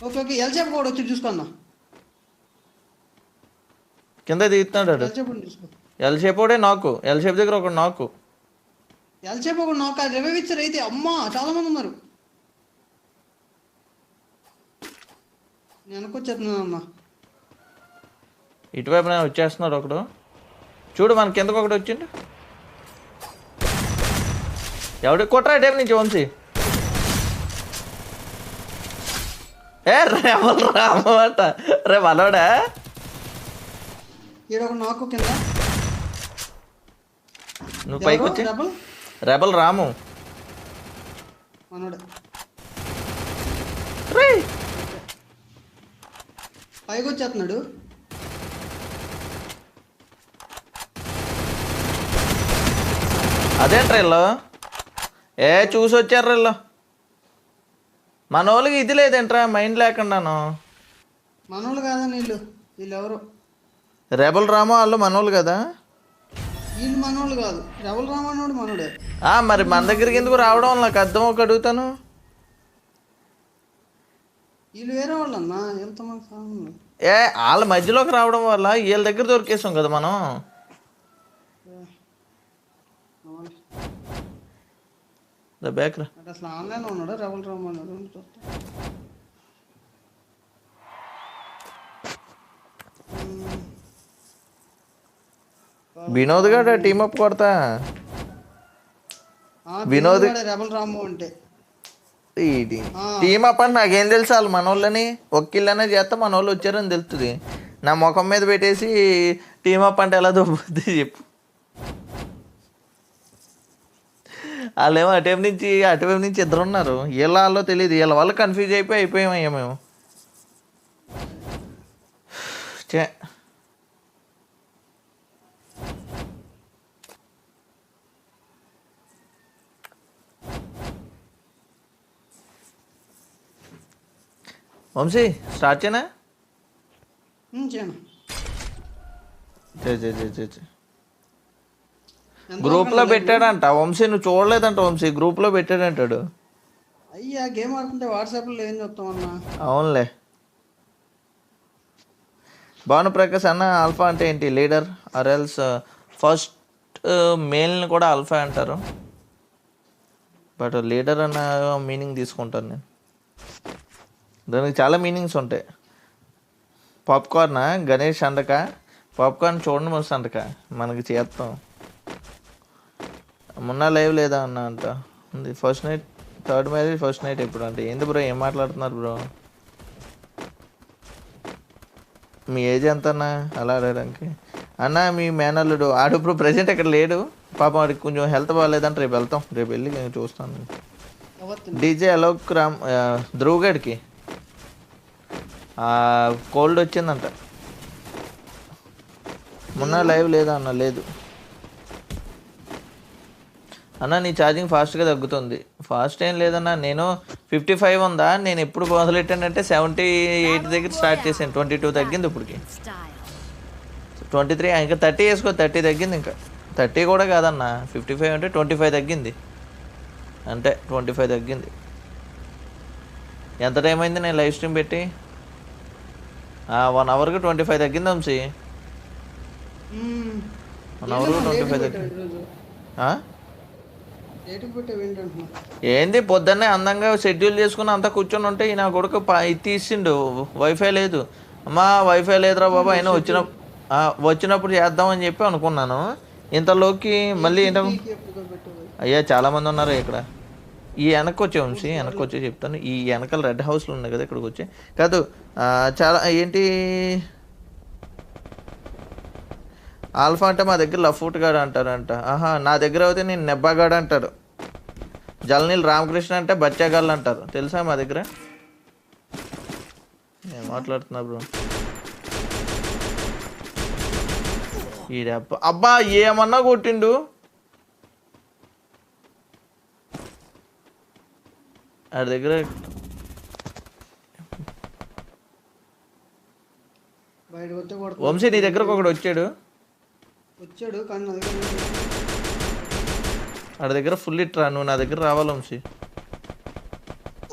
ఓకే ఓకే, ఎల్సేపు కూడా వచ్చి చూసుకున్నా. కింద దిగుతున్నాడు వాడు. ఎల్సేపు చూసుకో. ఎల్షేపోడే నాకు, ఎల్షేప్ దగ్గర ఒకడు నాకు. ఎల్సేపు ఒక నాకు రివైవ్ ఇచ్చారు అయితే. అమ్మా చాలా మంది ఉన్నారు. నేను వెనకొచ్చేస్తున్నాను అన్న. ఇటువైపు వచ్చేస్తున్నాడు ఒకడు. చూడు మన కిందకు ఒకటి వచ్చిండు. ఎవడి కొట్రా టైం నుంచి వంశీ? రెబల్ రామట రే మనోడా. ఈడొక నాకు కింద. నువ్వు పైకి వచ్చి రెబల్ రెబల్ రాము మనోడే రే పైకి వచ్చేస్తున్నాడు. అదేంట్రా వీళ్ళు? చూసి వచ్చారు వీళ్ళు. మన వాళ్ళకి ఇది లేదేంట్రా, మైండ్ లేకుండాను. మనోళ్ళు కాదా వీళ్ళు? వీళ్ళు ఎవరు? రెబల్ రామో వాళ్ళు మనోళ్ళు కదా. వీళ్ళు మనోళ్ళు కాదు, రెబల్ రామన్నోడు మనోడే. మరి మన దగ్గరికి ఎందుకు రావడం నాకు అర్థం ఒక అడుగుతాను. వీళ్ళు వేరే వాళ్ళు అన్నా. ఎంతమంది సాంగ్ వాళ్ళ మధ్యలోకి రావడం వల్ల వీళ్ళ దగ్గర దొరికేసాం కదా మనం. బ్యాక్ రా. అంటే అసలు ఆన్లైన్ ఉన్నాడు రెబల్ రామన్నాడు. వినోద్ గడ టీమ్ అప్ కొడతా. వినోద్ రెబల్ రాము అంటే టీమ్ అప్ అని నాకేం తెలుసు. వాళ్ళు మన వాళ్ళని ఒక్కిళ్ళనే చేస్తా మన వాళ్ళు వచ్చారని తెలుస్తుంది. నా ముఖం మీద పెట్టేసి టీమ్ అప్ అంటే ఎలా దొబ్బుద్ది చెప్పు. వాళ్ళేమో అటువైపు నుంచి ఇద్దరు ఉన్నారు. వీళ్ళలో తెలియదు. వీళ్ళ వల్ల కన్ఫ్యూజ్ అయిపోయామయ్యా మేము. చే వంశీ స్టార్ట్ చేయనా? చేయను. గ్రూప్లో పెట్టాడంట వంశీ, నువ్వు చూడలేదంట వంశీ. గ్రూప్లో పెట్టాడంటాడు. అయ్యా గేమ్ ఆడుతుంటే వాట్సాప్లో ఏం చెప్తామన్నా. అవునులే. భానుప్రకాష్ అన్న ఆల్ఫా అంటే ఏంటి? లీడర్ ఆర్ ఎల్స్ ఫస్ట్ మేల్ని కూడా ఆల్ఫా అంటారు, బట్ లీడర్ అన్న మీనింగ్ తీసుకుంటాను నేను. దానికి చాలా మీనింగ్స్ ఉంటాయి. పాప్కార్న్ గణేష్ అండక, పాప్కార్న్ చూడండి మస్తు అండక, మనకి చేస్తాం. మొన్న లైవ్ లేదా అన్న అంట ఉంది. First night third marriage first night ఎప్పుడు అంటే ఏంది బ్రో, ఏం మాట్లాడుతున్నారు బ్రో? మీ ఏజ్ ఎంత అన్న అలా అడగడానికి? అన్న మీ మేనల్లుడు ఆడు ఇప్పుడు ప్రజెంట్ ఇక్కడ లేడు పాపం, వాడికి కొంచెం హెల్త్ బాగాలేదంటే రేపు వెళ్తాం, రేపు వెళ్ళి నేను చూస్తాను. డీజే అలోక్ రామ్ ధ్రువ్ గడ్కి కోల్డ్ వచ్చిందంట. మొన్న లైవ్ లేదా అన్న? లేదు అన్న. నీ ఛార్జింగ్ ఫాస్ట్గా తగ్గుతుంది. ఫాస్ట్ ఏం లేదన్నా, నేను 55 ఉందా, నేను ఎప్పుడు మొదలెట్టానంటే 78 దగ్గర స్టార్ట్ చేశాను. 22 తగ్గింది ఇప్పటికి, 23 ఇంకా 30 వేసుకో, 30 తగ్గింది. ఇంకా 30 కూడా కాదన్న, 55 అంటే 25 తగ్గింది అంటే 25 తగ్గింది. ఎంత టైం అయింది నేను లైవ్ స్ట్రీమ్ పెట్టి? 1 అవర్కి 25 తగ్గింది వంశీ. 1 అవర్కి 25 తగ్గింది. ఏంది పొద్దున్నే అందంగా షెడ్యూల్ చేసుకుని అంతా కూర్చొని ఉంటే నా కొడుకు తీసిండు. వైఫై లేదు అమ్మా, వైఫై లేదురా బాబా, అయినా వచ్చినప్పుడు చేద్దామని చెప్పి అనుకున్నాను. ఇంతలోకి మళ్ళీ ఏంటో అయ్యా చాలామంది ఉన్నారు ఇక్కడ. ఈ వెనక్కి వచ్చే వంశీ, వెనక్కి వచ్చి చెప్తాను. ఈ వెనకాల రెడ్ హౌస్లు ఉన్నాయి కదా, ఇక్కడికి వచ్చి కాదు. చాలా ఏంటి ఆల్ఫా అంటే మా దగ్గర లఫూట్ గాడు అంటారంట. ఆహా, నా దగ్గర అయితే నేను నెబ్బాగాడు అంటారు. జలనీల్ రామకృష్ణ అంటే బచ్చాగాళ్ళు అంటారు, తెలుసా మా దగ్గర? నేను మాట్లాడుతున్నా బ్రో. ఈ అబ్బా ఏమన్నా కొట్టిండు. ఆడి దగ్గర వంశీ నీ దగ్గరకు ఒకడు వచ్చాడు కానీ నా దగ్గర ఆడి దగ్గర ఫుల్ ఇట్రా, నువ్వు నా దగ్గర రావాలి వంశీ.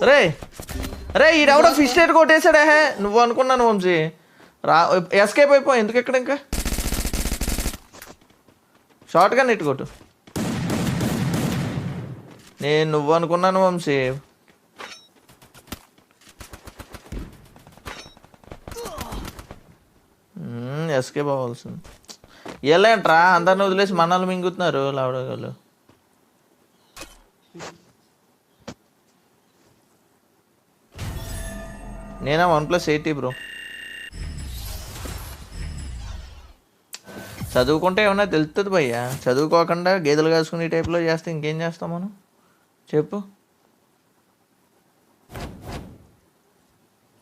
రే అరే ఈడెవడో ఫిష్ నెట్ కొట్టేశాడే, నువ్వు అనుకున్నాను వంశీ. ఎస్కేప్ అయిపో, ఎందుకు ఎక్కడ ఇంకా షార్ట్గా నెట్ కొట్టు. నేను నువ్వు అనుకున్నాను వంశీ. ఎస్కేప్ అవ్వాల్సింది. వెళ్ళంట్రా, అందరిని వదిలేసి మనల్ని మింగుతున్నారు లావడగాళ్ళు. నేనా 1+80 బ్రో. చదువుకుంటే ఏమన్నా తెలుస్తుంది భయ్యా, చదువుకోకుండా గేదెలు కాసుకునే టైప్లో చేస్తే ఇంకేం చేస్తాం మనం చెప్పు.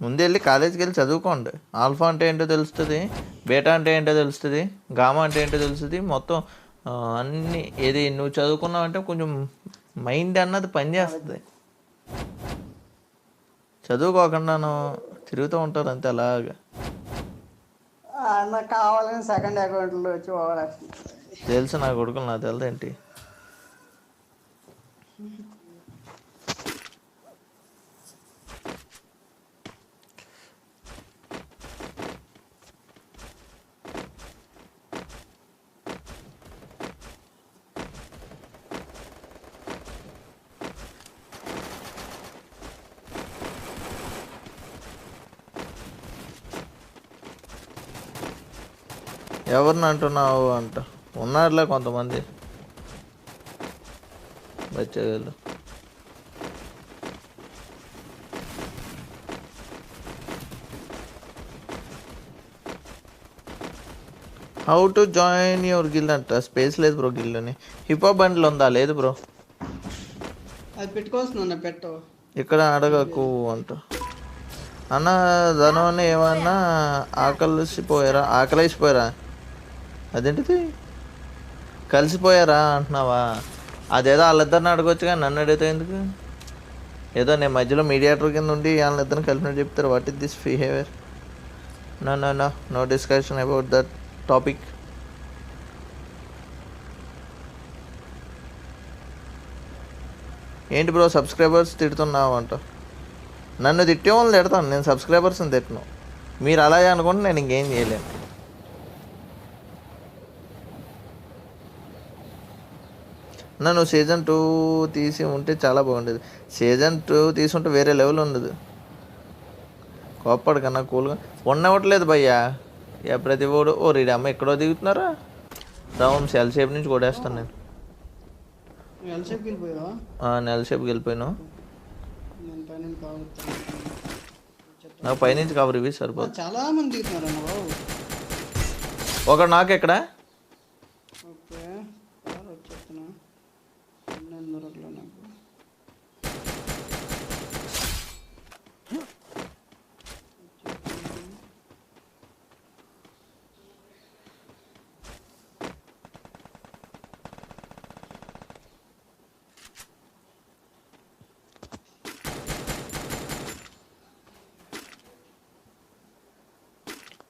ముందు వెళ్ళి కాలేజీకి వెళ్ళి చదువుకోండి. ఆల్ఫా అంటే ఏంటో తెలుస్తుంది, బీటా అంటే ఏంటో తెలుస్తుంది, గామా అంటే ఏంటో తెలుస్తుంది. మొత్తం అన్నీ ఏది నువ్వు చదువుకున్నావు అంటే కొంచెం మైండ్ అన్నది పనిచేస్తుంది. చదువుకోకుండాను తిరుగుతూ ఉంటారు అంతే అలాగా. నాకు కావాలని సెకండ్ అకౌంట్లో వచ్చి తెలుసు నా కొడుకులు, నాకు తెలుదేంటి. ఎవరిని అంటున్నావు అంట, ఉన్నారులే కొంతమంది బచ్చాగాళ్ళు. How to join your guild అంట. స్పేస్ లేదు బ్రో గిల్డ్ని. హిప్ హాప్ బండ్లు ఉందా? లేదు బ్రో. అది పెట్టుకోవాల్సిందన్న పెట్టు. ఇక్కడ అడగకు అంట. అన్న ధనం ఏమన్నా ఆకలేసిపోయారా? అదేంటిది కలిసిపోయారా అంటున్నావా? అదేదో వాళ్ళిద్దరిని అడగొచ్చు కానీ నన్ను అడిగితే ఎందుకు? ఏదో నేను మధ్యలో మీడియేటర్ కింద ఉండి వాళ్ళిద్దరిని కలిపినట్టు చెప్తారు. What is this behaviour? No discussion about that topic. ఏంటి బ్రో సబ్స్క్రైబర్స్ తిడుతున్నావు అంట. నన్ను తిట్టే వాళ్ళని తిడతాను, నేను సబ్స్క్రైబర్స్ని తిట్టను. మీరు అలాగే అనుకుంటే నేను ఇంకేం చేయలేను. నువ్వు సీజన్ 2 తీసి ఉంటే చాలా బాగుండేది. సీజన్ 2 తీసి ఉంటే వేరే లెవెల్ ఉండదు. కోప్పడు కన్నా కూల్గా ఉండవట్లేదు భయ్యా. ప్రతి ఓడు ఓ రీడి అమ్మ ఎక్కడో దిగుతున్నారా రౌండ్ సెల్ షేప్ నుంచి కొట్టేస్తాను నేను. ఎల్షేప్కి వెళ్ళిపోయావా? నెల షేప్కి వెళ్ళిపోయాను. నేను పైన కావచ్చు. నాకు పైనుంచి కవర్ ఇవి సరిపోదు. చాలా మంది దిగుతున్నారు అన్న బాబు. ఒకడు నాకు ఎక్కడ ఓకే వచ్చేస్తున్నా. నేను దొరకలే నాకు.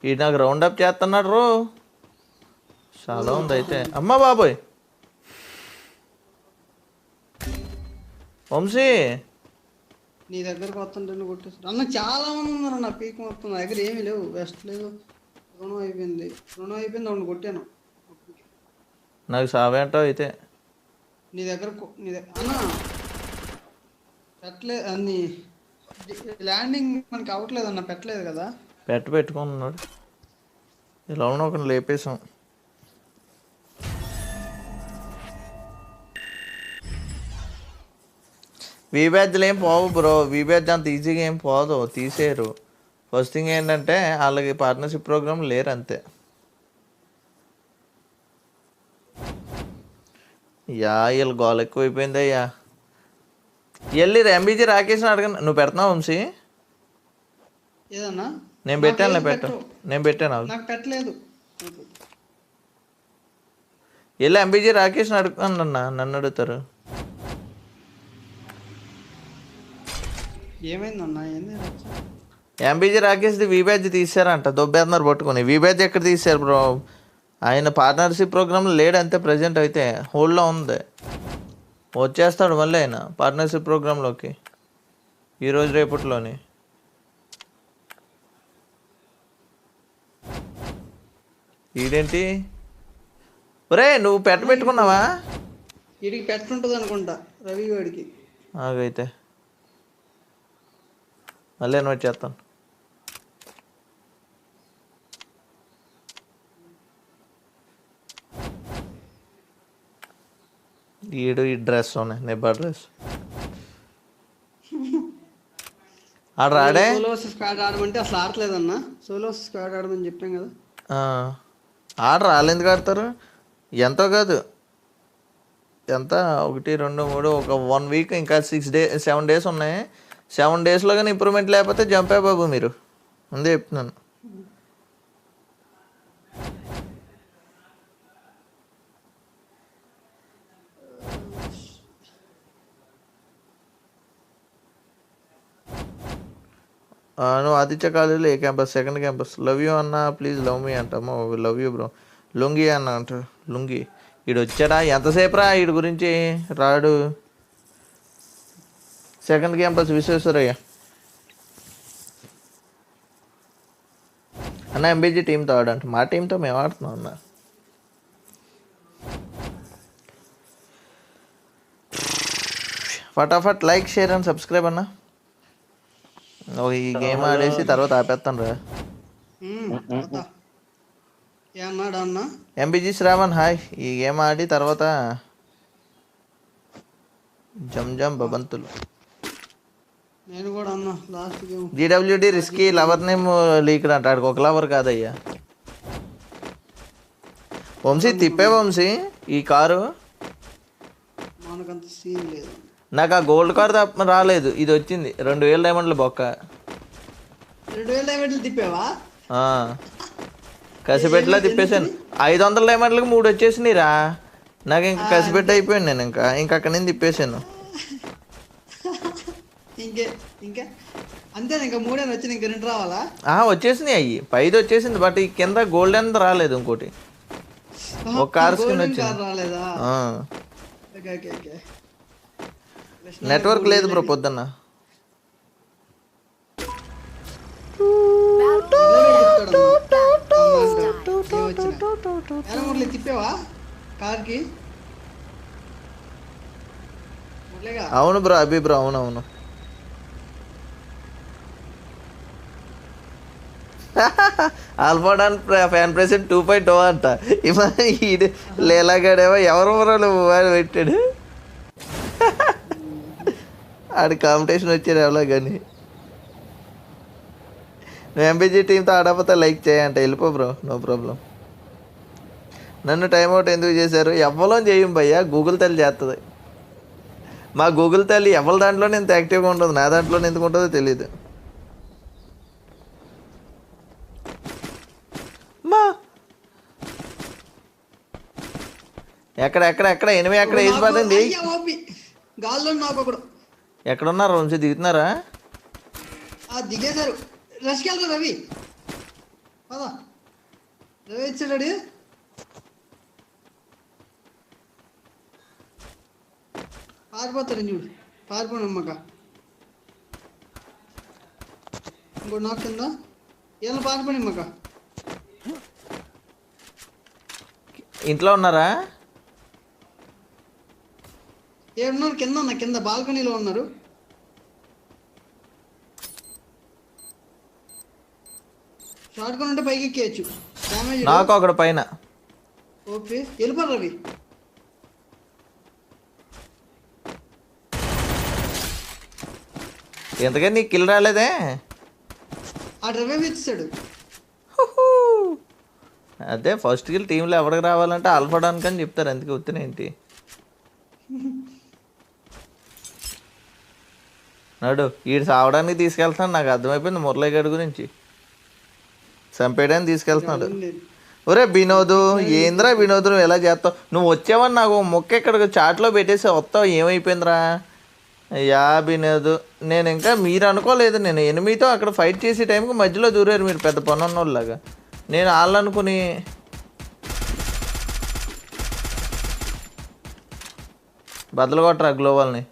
ఈ నాకు రౌండ్ అప్ చేస్తున్నాడు రో. చాలా ఉంది అయితే. అమ్మ బాబోయ్ వంశీ నీ దగ్గరకు వస్తుంటే కొట్టేస్తారు అన్న. చాలా మంది ఉన్నారు నా పీక్ మొత్తం. నా దగ్గర ఏమీ లేవు. వెస్ట్ లేదు. రుణం అయిపోయింది అవును కొట్టాను. నాకు సావేంటావు అయితే. నీ దగ్గర అన్న పెట్టలేదు అన్ని. ల్యాండింగ్ మనకి అవ్వట్లేదు అన్న. పెట్టలేదు కదా. పెట్టుకున్నాడు. ఇలా ఉన్న ఒకటి లేపేసాం. వీబ్యాజ్లు ఏం పోవు బ్రో. వీబ్యాజ్ అంత ఈజీగా ఏం పోదు, తీసేయరు. ఫస్ట్ థింగ్ ఏంటంటే వాళ్ళకి పార్ట్నర్షిప్ ప్రోగ్రామ్ లేరు అంతే. వీళ్ళ గోల్ ఎక్కువైపోయింది అయ్యా. వెళ్ళి ఎంబీజీ రాకేష్ని అడగను. నువ్వు పెడుతున్నావు వంశీ? ఏదన్నా నేను పెట్టాను నేను పెట్టాను. నాకు పెట్టలేదు. వెళ్ళి ఎంబీజీ రాకేష్ని అడుగుతాను. నన్ను అడుగుతారు. ఏమైందన్నా? ఏంది ఎంబీజీ రాకేష్ది వీబ్యాజ్ తీసారంట. దొబ్బేస్తున్నారు పట్టుకుని. వీబ్యాజ్ ఎక్కడ తీశారు బ్రో? ఆయన పార్ట్నర్షిప్ ప్రోగ్రామ్లో లేడు అంతే. ప్రజెంట్ అయితే హోల్డ్లో ఉంది. వచ్చేస్తాడు మళ్ళీ ఆయన పార్ట్నర్షిప్ ప్రోగ్రాంలోకి ఈరోజు రేపట్లోని. ఈడేంటి ఒరే నువ్వు పెట్టుకున్నావా? వీడికి పెట్టుంటుంది అనుకుంటా రవి వాడికి. ఆగైతే మళ్ళీ ఇన్వైట్ చేస్తాను. ఈ డ్రెస్ ఉన్నాయి నెబ్బా డ్రెస్. ఆడే సోలో స్క్వాడ్ ఆడమంటే అసలు ఆడలేదన్నా. సోలో స్క్వాడ్ ఆడమని చెప్పాం కదా. ఆడరు. వాళ్ళు ఎందుకు ఆడతారు? ఎంతో కాదు. ఎంత 1 2 3 ఒక 1 వీక్ ఇంకా 7 డేస్ ఉన్నాయి. 7 డేస్లో కానీ ఇంప్రూవ్మెంట్ లేకపోతే జంపే బాబు మీరు. ముందే చెప్తున్నాను. నువ్వు ఆదిత్య కాలేజీలో ఏ campus? Second campus. Love you అన్న ప్లీజ్ లవ్ మీ అంటామో. Love you bro. లుంగి అన్న అంటారు. లుంగి ఈడు వచ్చాడా? ఎంతసేపు రా ఈడు గురించి రాడు. సెకండ్ క్యాంపస్ విశ్వేశ్వరయ్య అన్న. ఎంబీజీ టీంతో ఆడంట. మా టీంతో మేము ఆడుతున్నాం అన్న. ఫటాఫట్ లైక్ షేర్ అండ్ సబ్స్క్రైబ్ అన్న. ఈ గేమ్ ఆడేసి తర్వాత ఆపేస్తాను రా. ఏమన్నాడు అన్న? MBG Shravan hi. ఈ గేమ్ ఆడి తర్వాత జమ్ బబంతులు. నేను కూడా అన్న last game GWD risky lover name leak అంట. ఆడికి ఒక లవర్ కాదయ్యా. వంశీ తిప్పే వంశీ ఈ కారు. మనకంత సీన్ లేదు. నాకు ఆ గోల్డ్ కార్ తప్ప రాలేదు. ఇది వచ్చింది 2000 డైమండ్లు బొక్క. 2000 డైమండ్లు తిప్పావా? కసిపెట్టలా తిప్పేశాను. 500 డైమండ్లకు 3 వచ్చేసినాయి రా. నాకు ఇంకా కసిపెట్టి అయిపోయాను నేను. ఇంకా అక్కడి నుంచి తిప్పేశాను. ఇంకా అంతే. ఇంకా 3 వచ్చిన ఇంకా 2 రావాలా? వచ్చేసినాయి అయ్యి. 5 వచ్చేసింది. బట్ ఈ కింద గోల్డ్ ఎంత రాలేదు. ఇంకోటి ఒక కార్ స్కిన్ వచ్చింది. రాలేదా? నెట్వర్క్ లేదు బ్రో పొద్దున్న. కార్కి మురళిగా అవును బ్రో, అభి బ్రో, అవునవును. ఆల్ఫాడాన్ ఫ్యాన్ ప్రెసిడెంట్ 2.0 అంట. ఇవన్నీ ఈడు లేలాగాడేమో ఎవరు నువ్వు అని పెట్టాడు. ఆడి కాంపిటీషన్ వచ్చాడు ఎవరో కానీ. నువ్వు ఎంబీజీ టీంతో ఆడకపోతే లైక్ చేయంట. వెళ్ళిపో బ్రో, నో ప్రాబ్లం. నన్ను టైంఅవుట్ ఎందుకు చేశారు? ఎవ్వలో చేయం భయ్యా, గూగుల్ తల్లి చేస్తుంది. మా గూగుల్ తల్లి ఎవరి దాంట్లోనే ఇంత యాక్టివ్గా ఉంటుంది, నా దాంట్లోనే ఎందుకు ఉంటుందో తెలియదు. మా ఎక్కడ ఎక్కడ ఎక్కడ ఎనిమిది ఎక్కడ వేసి పడింది. గాల్లో నాకు ఒకడు ఎక్కడున్నారు? వంశీ దిగుతున్నారా? దిగేశారు. రష్కి వెళ్తారు రవి. పదా రవి ఇచ్చాడు. పారిపోతాడు చూడు, పారిపోను అమ్మక. ఇంకోటి నాకు కింద ఏమన్నా పారిపోయి అమ్మక. ఇంట్లో ఉన్నారా? ఏడున్నారు కింద ఉన్నా, కింద బాల్కనీలో ఉన్నారు. షార్ట్ గా ఉంటే పైకి ఎక్కేయచ్చు. డ్యామేజ్ నాకు ఒకడు పైన. ఓకే వెళ్ళిపోరు రవి. ఎంతకని నీకు కిల్ రాలేదే? ఆ రవి ఇచ్చాడు. అదే ఫస్ట్ కిల్ టీంలో ఎవరికి రావాలంటే ఆల్ఫాడాన్ అని చెప్తారు, అందుకే వచ్చినేంటి నాడు వీడు సావడానికి తీసుకెళ్తున్నాడు. నాకు అర్థమైపోయింది మురళీ గడి గురించి. చంపేయడానికి తీసుకెళ్తున్నాడు. ఒరే వినోద్, ఏంద్రా వినోద్ నువ్వు ఎలా చేస్తావు? నువ్వు వచ్చావని నాకు మొక్క ఇక్కడ చాట్లో పెట్టేసి వస్తావు, ఏమైపోయిందిరా? యా వినోద్, నేను ఇంకా మీరు అనుకోలేదు. నేను ఎనిమిదితో అక్కడ ఫైట్ చేసే టైంకి మధ్యలో దూరారు మీరు పెద్ద పనున్నోళ్ళలాగా. నేను వాళ్ళు అనుకుని బద్దలు కొట్టరా గ్లోవల్ని.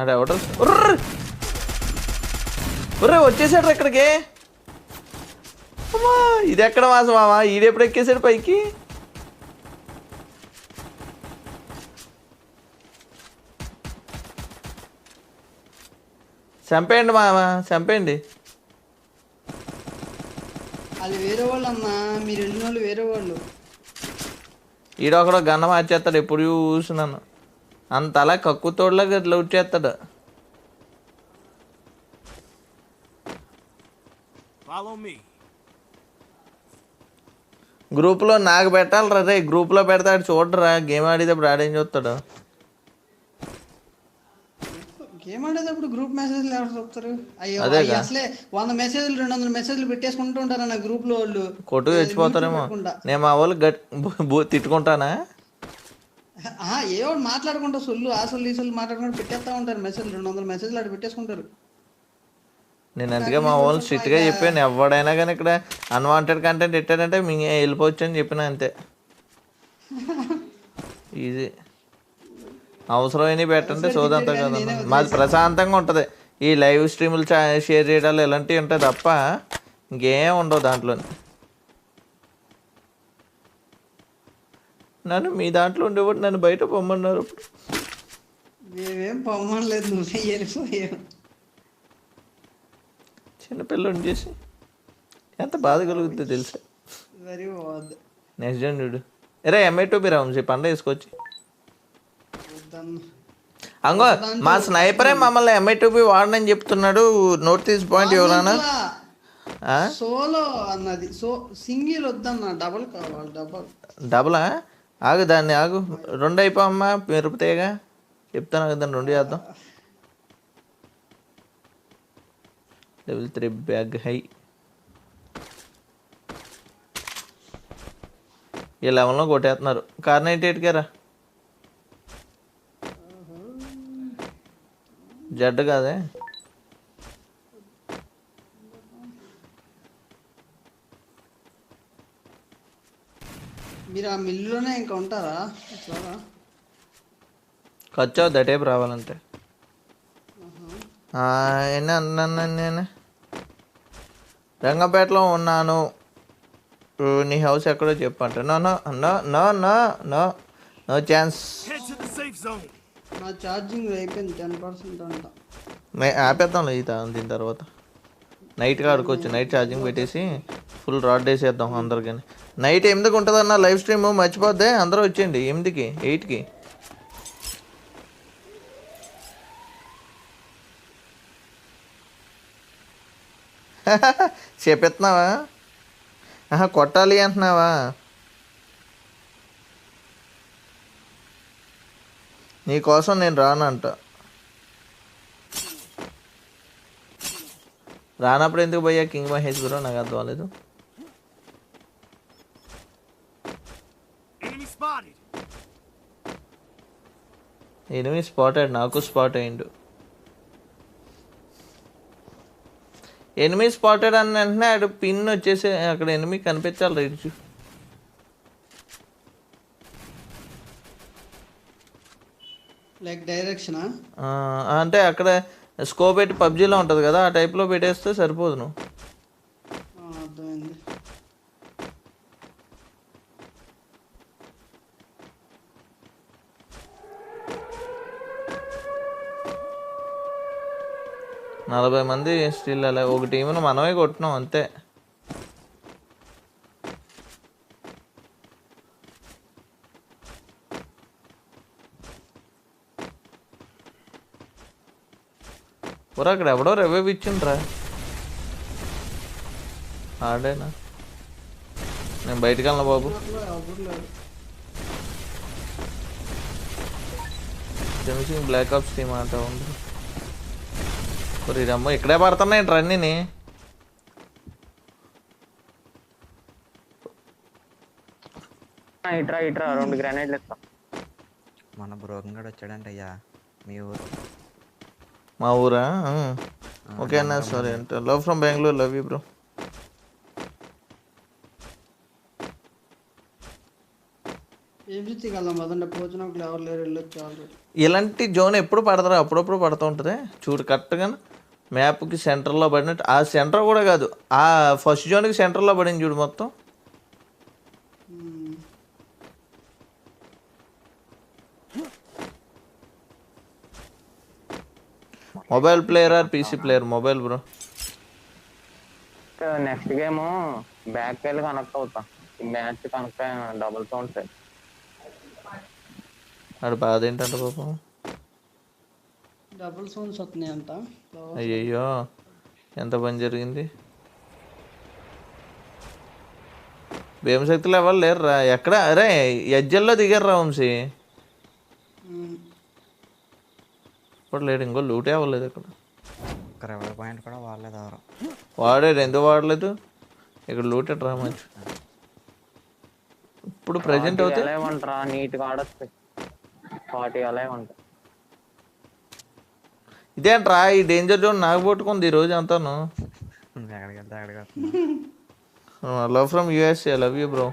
ఆడెవడ ఒర్రే వచ్చేసాడు ఇక్కడికి. అమ్మా ఇది ఎక్కడ మాసం మామా, ఈడెప్పుడు ఎక్కేసాడు పైకి? చంపేయండి మామ, చంపేయండి. అది వేరే వాళ్ళు అన్నా, మీరు వెళ్ళిన వాళ్ళు వేరే వాళ్ళు. ఈడొకడు గన్న మార్చేస్తాడు ఎప్పుడు చూసినాను. అంత అలా కక్కుతోడులాగా ఇట్లా వచ్చేస్తాడు. గ్రూప్లో నాకు పెట్టాలి రే, గ్రూప్లో పెడతాడు చూడరా. గేమ్ ఆడేటప్పుడు ఆడేం చూస్తాడు. గేమ్ ఆడేటప్పుడు గ్రూప్ మెసేజ్లు ఎవరు చెప్తారు? అయ్యో అదేగా. అయ్యి అసలే 100 మెసేజ్లు 200 మెసేజ్లు పెట్టేసుకుంటూ ఉంటారు నా గ్రూప్ లో వాళ్ళు. కొట్టు తెచ్చిపోతారేమో. నేను మా వాళ్ళు తిట్టుకుంటానా? ఏవో మాట్లాడుకుంటా సొల్లు ఆ సొల్లు ఈ సొల్లు మాట్లాడుకుంటూ పెట్టేస్తా ఉంటారు మెసేజ్లు. 200 మెసేజ్లు అటు పెట్టేసుకుంటారు. నేను అందుకే మా వాళ్ళు స్ట్రిక్ట్గా చెప్పాను, ఎవడైనా కానీ ఇక్కడ అన్వాంటెడ్ కంటెంట్ పెట్టారంటే మీ వెళ్ళిపోవచ్చు అని చెప్పిన అంతే. ఈజీ. అవసరమైనవి పెట్టంటే సోదంతా కదా. మాది ప్రశాంతంగా ఉంటుంది. ఈ లైవ్ స్ట్రీములు షేర్ చేయడాలు ఇలాంటివి ఉంటాయి తప్ప ఇంకేం ఉండవు దాంట్లో. నన్ను మీ దాంట్లో ఉండేవాడు నన్ను బయట పొమ్మన్నారు. మేమేం పొమ్మలేదు, నువ్వే వెళ్ళిపోయావు. చిన్నపిల్లని చేసి ఎంత బాధ కలుగుతుందో తెలుసా? వెరీ బాగుంది. నెక్స్ట్ జన్ చూడు. ఎరా MI2 రామ్సీ పండుగ వేసుకోవచ్చు. అంగో మా స్నైపరే మమ్మల్ని MI2 వాడనని చెప్తున్నాడు. నోటీస్ పాయింట్ ఎవరన్నా? సోలో అన్నది, సింగిల్ వద్దన్న, డబుల్ కావాలి. డబులా? ఆగు దాన్ని ఆగు, 2 అయిపోమ్మా మెరుపుతేగా చెప్తాను కదా, 2 చేద్దాం. Level 3 bag high. ఈ లెవెల్లో కొట్టేస్తున్నారు. కార్ 98 రా. జడ్ కాదే. మీరు ఆ మిల్లులోనే ఇంకా ఉంటారా? ఖర్చు అవుద్ది టైప్ రావాలంటే. ఎన్ని అన్నాను నేను? రంగంపేటలో ఉన్నాను, నీ హౌస్ ఎక్కడో చెప్పంట. No no no no no no no chance. నా ఛార్జింగ్ అయిపోయింది 10% అంట. ఆపేద్దాం దీని తర్వాత నైట్గా ఆడుకోవచ్చు. నైట్ ఛార్జింగ్ పెట్టేసి ఫుల్ రాడ్ వేసేద్దాం అందరికి. నైట్ 8కి ఉంటుంది అన్న లైవ్ స్ట్రీమ్, మర్చిపోద్దే. అందరూ వచ్చేయండి 8కి 8కి. చెప్పెత్తున్నావా? కొట్టాలి అంటున్నావా? నీకోసం నేను రానంట. రానప్పుడు ఎందుకు పోయా కింగ్ మహేష్ గురు? నాకు అర్థం అవ్వలేదు. ఎనిమి స్పాటెడ్, నాకు స్పాట్ అయ్యిండు. ఎనిమి స్పాటెడ్ అని వెంటనే అక్కడ పిన్ వచ్చేసి అక్కడ ఎనిమి కనిపించాలి. రైట్ లైక్ డైరెక్షనా? అంటే అక్కడ స్కోప్ పెట్టి పబ్జీలో ఉంటుంది కదా, ఆ టైప్లో పెట్టేస్తే సరిపోదు. నువ్వు అర్థమైంది. నలభై మంది స్టిల్ అలా ఒక టీంను మనమే కొట్టినాం అంతే. ఊరు అక్కడ ఎవడో రివైవ్ ఇచ్చిండ్రా. ఆడేనా? నేను బయటికి వెళ్ళను బాబు. ఎవరు లేరు. జెమిసింగ్ బ్లాక్ ఆప్స్ టీమ్ అంట ఉంది. రమ్మ ఇక్కడే పడుతున్నాయి రన్నీని. ఇట్రా 2 గ్రానైడ్లు ఇస్తాం. మన బ్రోకన్ గడు వచ్చాడంట అయ్యా మీ ఊరు. మా ఊరా? ఓకే అన్న, సారీ అంటే love from Bengaluru. Love you bro. ఏం వెళ్దాం అదండి. పోచినప్పుడు ఎవరు లేరు, వెళ్ళొచ్చు ఆల్రెడీ. ఇలాంటి జోన్ ఎప్పుడు పడతారా? అప్పుడప్పుడు పడుతూ ఉంటుంది. చూడు కరెక్ట్గా మ్యాప్కి సెంటర్లో పడినట్టు. ఆ సెంటర్ కూడా కాదు, ఆ ఫస్ట్ జోన్కి సెంటర్లో పడింది చూడు మొత్తం. Mobile player or PC player? Mobile bro. Next game back వెళ్ళి కనెక్ట్ అవుతా. ఈ మ్యాచ్ కనెక్ట్ డబుల్ సౌండ్స్. ఆడు బాధ ఏంటంటే పాపం. డబుల్ సౌండ్స్ వస్తున్నాయి అంట. అయ్యయ్యో, ఎంత పని జరిగింది. భీమశక్తిలో ఎవరు లేరురా. ఎక్కడ? అరే ఎజ్జల్లో దిగారు రా వంశీ. ఇప్పుడు లేడు. ఇంకో లూటే అవ్వలేదు ఇక్కడ. ఒక 20 పాయింట్ కూడా వాడలేదు ఎవరు. వాడాడు. ఎందుకు వాడలేదు? ఇక్కడ లూటెడ్ రా మంచి. ఇప్పుడు ప్రజెంట్ అవుతే ఉంటారా నీట్గా ఆడొచ్చు. 40 అలాగే ఉంటాయి. ఇదేంట్రా ఈ డేంజర్ జోన్ నాకు పట్టుకుంది ఈరోజు అంతాను. ఎక్కడికి వెళ్తే అక్కడికి వస్తున్నా. Love from USA. Love you bro.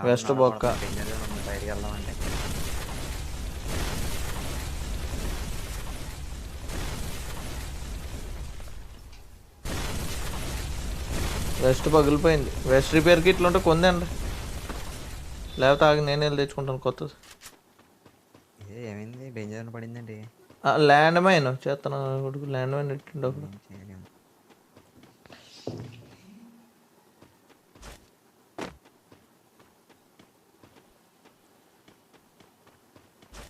West బొక్క. బయటికి వెళ్దామంటే వెస్ట్ పగిలిపోయింది. వెస్ట్ రిపేర్కి ఇట్లుంటే కొందండి, లేకపోతే ఆగి నేను వెళ్ళి తెచ్చుకుంటాను కొత్తది. ఏమైంది? డేంజర్ పడిందండి. ల్యాండ్ మైన్ చేస్తాను కొడుకు. ల్యాండ్ మైన్ ఎట్టిండు అప్పుడు.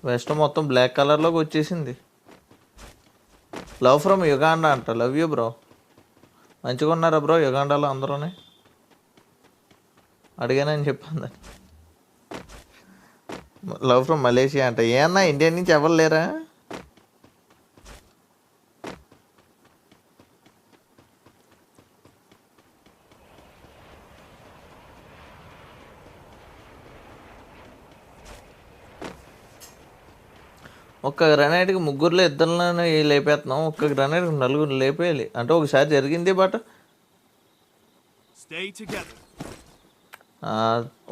వెస్ట్ మొత్తం బ్లాక్ కలర్లోకి వచ్చేసింది. లవ్ ఫ్రమ్ యుగాండా అంట. Love you bro. మంచిగా ఉన్నారా బ్రో యుగాండాలో అందరూనే? అడిగానని చెప్పాను. లవ్ ఫ్రమ్ మలేషియా అంట. ఏమన్నా ఇండియా నుంచి ఎవరు లేరా? ఒక్క గ్రనైట్కి ముగ్గురులో ఇద్దరులోనే లేపేస్తున్నాం, ఒక్క గ్రనైట్కి నలుగురు లేపేయాలి అంటే ఒకసారి జరిగింది. బట్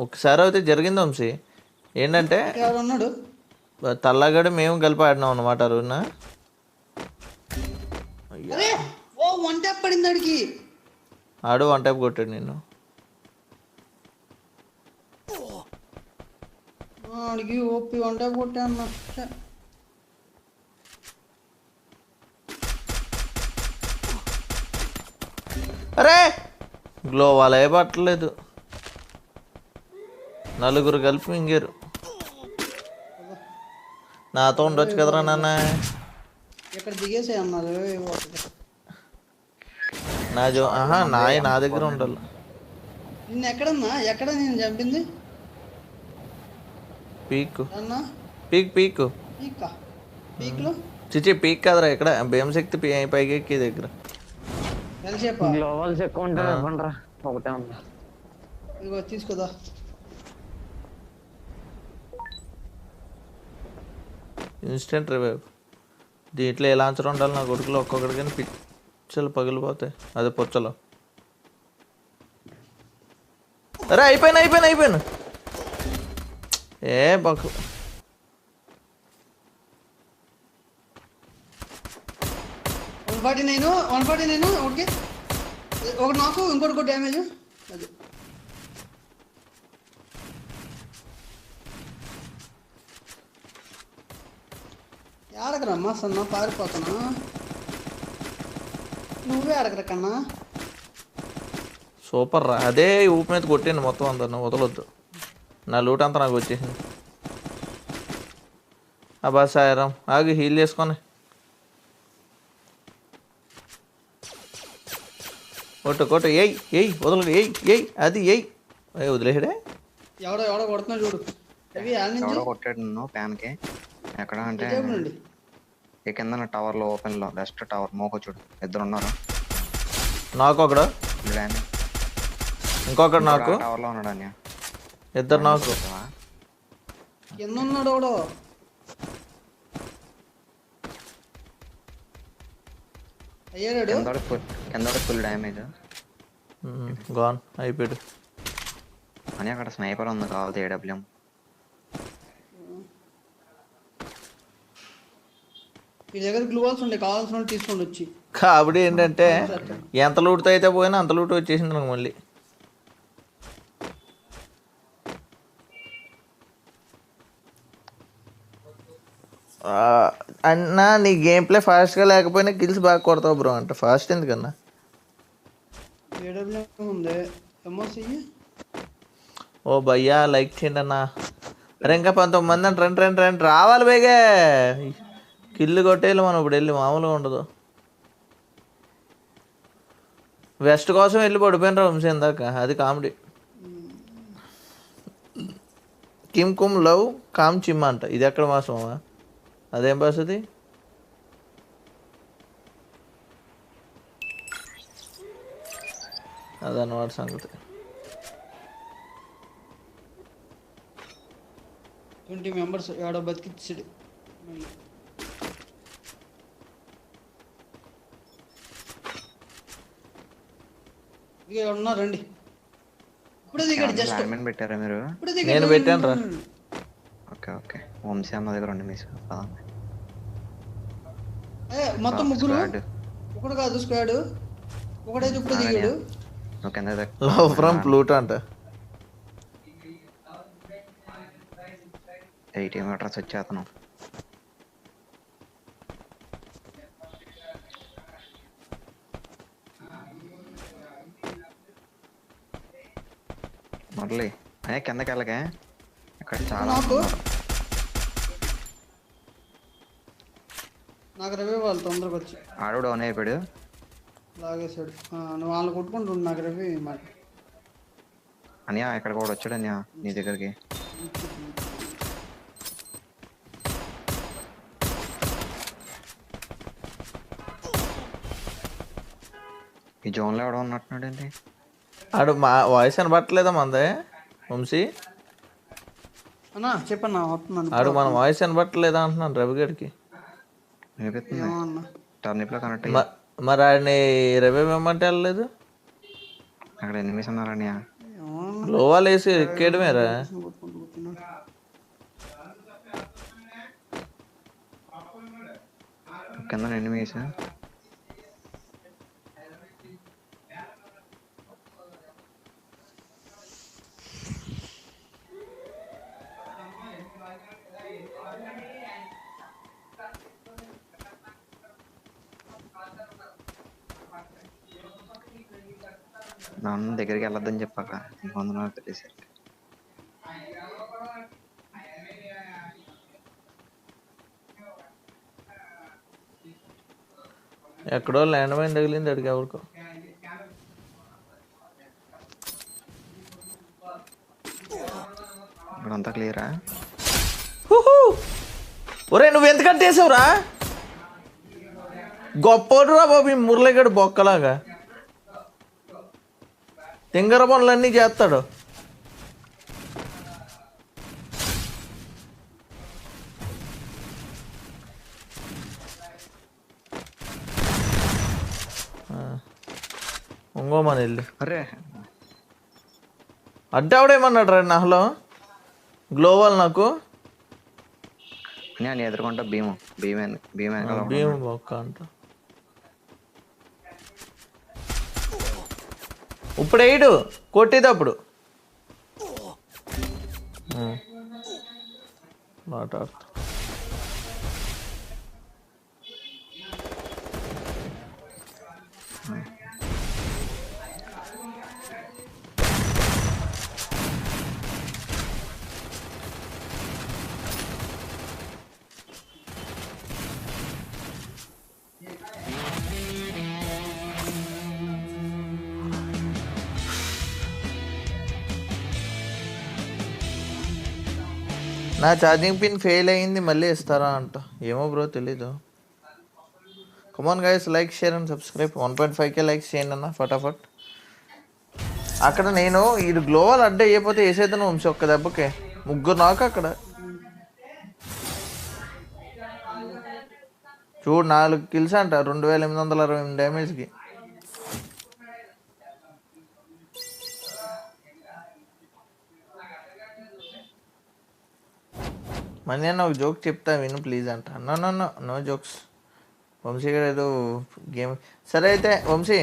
ఒకసారి అయితే జరిగింది వంశీ. ఏంటంటే ఎవరు ఉన్నాడు? తల్లగడ మేము కలిపి ఆడినాం అనమాట రోజున. అరే ఓ వన్ ట్యాప్ పడింది ఆడికి. ఆడు వన్ టైప్ కొట్టాడు నేను. ఆడికి ఓపి వన్ ట్యాప్ కొట్టా అన్న. అరే గ్లో వాళ్ళే పట్టలేదు, నలుగురు కలిపి మింగారు. నాతో ఉండొచ్చు కదరా నాన్న. ఇక్కడ దిగేసే అన్నారు. నా దగ్గర ఉండాలి. నిన్న ఎక్కడన్నా ఎక్కడ నేను చంపింది? పీక్ అన్నా పీక్ పీక్ పీక్ పీక్లో చిచి పీక్ కదరా, ఇక్కడ భీమశక్తి పైకి ఎక్కి దగ్గర. ఎల్షేపా గ్లోవల్స్ ఎక్కువ ఉంటాయి ఇవ్వండిరా, ఒకటే ఉంది. ఇదిగో తీసుకోదా. Instant revive. దీంట్లో ఏ లాంచర్ ఉండాలి నా కొడుకులో ఒక్కొక్కటి, కానీ పిచ్చలు పగిలిపోతాయి. అదే పొచ్చలు. అరే అయిపోయాను. ఏ బకు 149 ఓకే. ఒకటి నాకు ఇంకోటి డ్యామేజ్. అది ఆడకరమ్మా సన్న, పారిపోతున్నా. నువ్వే ఆడకరా కన్నా. సూపర్ రా, అదే ఊపి మీద కొట్టింది మొత్తం అందరిని, వదలొద్దు. నా లూట్ అంతా నాకు వచ్చేసింది. అబ్బా సాయరం ఆగి హీల్ చేసుకొని కొట్టు ఎయ్ వదలడు, ఎయ్ అది వదిలేసాడే. ఎవడో కొడుతున్నా చూడు. అవి ఎవడో కొట్టాడు నన్ను ప్యాన్కి. ఎక్కడ అంటే ఈ కింద టవర్ లో, ఓపెన్ లో బెస్ట్ టవర్ మోకో చూడు. ఇద్దరు ఉన్నారు. నాకు ఒకడు, ఇంకొకడు నాకు. టవర్ లో ఉన్నాడు అన్య. ఇద్దరు నాకు. కింద ఉన్నాడు ఒకడు. అయ్యాడు కింద ఫుల్ డ్యామేజ్. గాన్ అయిపోయాడు. అని అక్కడ స్నైపర్ ఉంది కావాలి ఏడబ్ల్యూఎం. మీ దగ్గర గ్లూవాల్స్ ఉండే, కావాల్సిన తీసుకోండి వచ్చి. కాబట్టి ఏంటంటే ఎంత లూటుతో అయితే పోయినా అంత లూటు వచ్చేసింది నాకు మళ్ళీ. అన్నా నీ గేమ్ ప్లే ఫాస్ట్గా లేకపోయినా కిల్స్ బాగా కొడతావు బ్రో. అంటే ఫాస్ట్ ఎందుకన్నా? ఏడబ్ల్యూఎం ఉంది. ఎంఓసి ఓ భయ్యా లైక్ చేయండి అన్న. అరే ఇంకా 19 మంది అంటే రండి రావాలి బేగే. కిల్లు కొట్టేయాలి మనం ఇప్పుడు వెళ్ళి, మామూలుగా ఉండదు. వెస్ట్ కోసం వెళ్ళి పడిపోయిన వంశీ ఇందాక, అది కామెడీ. కిమ్ కుమ్ లవ్ కామ్ చిమ్ అంట. ఇది ఎక్కడ మాసమా? అదేం బస్ అది? అదన్నమాట సంగతి. 20 మెంబర్స్ ఏడో బతికిచ్చాడు. ఇక ఉన్నా రండి. ఇప్పుడే దిగాడు జస్ట్. అడ్మిన్ పెట్టారా మీరు? నేను పెట్టాను రా. ఓకే వంశీ అన్న దగ్గర ఉండి మిస్. మొత్తం ముగ్గురు, ఒకడు కాదు స్క్వాడ్. ఒకడైతే ఇప్పుడు దిగాడు. లవ్ ఫ్రమ్ ప్లూటో అంట. 80 మీటర్స్ వచ్చేతను. మురళి అయ్యా కిందకి వెళ్ళగా, ఇక్కడ చాలా నాకు రవి వాళ్ళు తొందరగా వచ్చి ఆడు డౌన్ అయిపోయాడు. లాగేశాడు. నువ్వు వాళ్ళు కొట్టుకుంటుండు. నాకు రవి మాట అనియా ఇక్కడ కూడా వచ్చాడు అనియా నీ దగ్గరికి. ఈ జోన్ లో ఎవడో ఉన్నట్టున్నాడు ఏంటి? ఆడు మా వాయిస్ అనబట్టలేదా మందే వంశీ? అన్నా చెప్పన్నా వస్తున్నాను ఆడు మన వాయిస్ వినబట్టలేదా అంటున్నాను రవిగడికి. వినిపిస్తుంది. ఏమో అన్న టర్నిప్ లో కనెక్ట్ అయ్యి మరి ఆడిని రవి ఇవ్వమంటే వెళ్ళలేదు. అక్కడ ఎనిమిస్ ఉన్నారని ఏమో అన్న గ్లోవాల్ వేసి ఎక్కేయడమేరా. కొట్టుకుంటూ కూర్చున్నాడు. కింద ఎనిమిస్. నాన్న దగ్గరికి వెళ్ళొద్దని చెప్పాక ఇంకొందరు తెలిసి ఎక్కడో ల్యాండ్ మైన్ తగిలింది అడిగి ఎవరికో. ఇక్కడంతా క్లియరా? ఒరే నువ్వు ఎంత కట్టేసావురా? గొప్పోడురా బాబు ఈ మురళిగడు బొక్కలాగా. తింగర పనులన్నీ చేస్తాడు. ఇంకోమని వెళ్ళి అరే అంటే ఆవిడేమన్నాడు రా నాలో గ్లోవల్ నాకు నేను ఎదుర్కొంటా భీము వెనకాల భీము బొక్క అంట. ఇప్పుడు వేయడు కొట్టేటప్పుడు మాట్లాడుతా. నా ఛార్జింగ్ పిన్ ఫెయిల్ అయ్యింది మళ్ళీ ఇస్తారా అంట. ఏమో బ్రో తెలీదు. కమాన్ guys like share and subscribe. 1.5K likes చేయండి అన్న ఫటాఫట్. అక్కడ నేను ఇది గ్లోవల్ అడ్డ అయిపోతే వేసేద్దాను వంశీ ఒక్క దెబ్బకే. ముగ్గురు నాకు అక్కడ చూడు 4 కిల్స్ అంట 2868 డ్యామేజ్కి. మనీ అన్న ఒక జోక్ చెప్తా విను ప్లీజ్ అంట. No jokes. వంశీ గారు ఏదో గేమ్. సరే అయితే వంశీ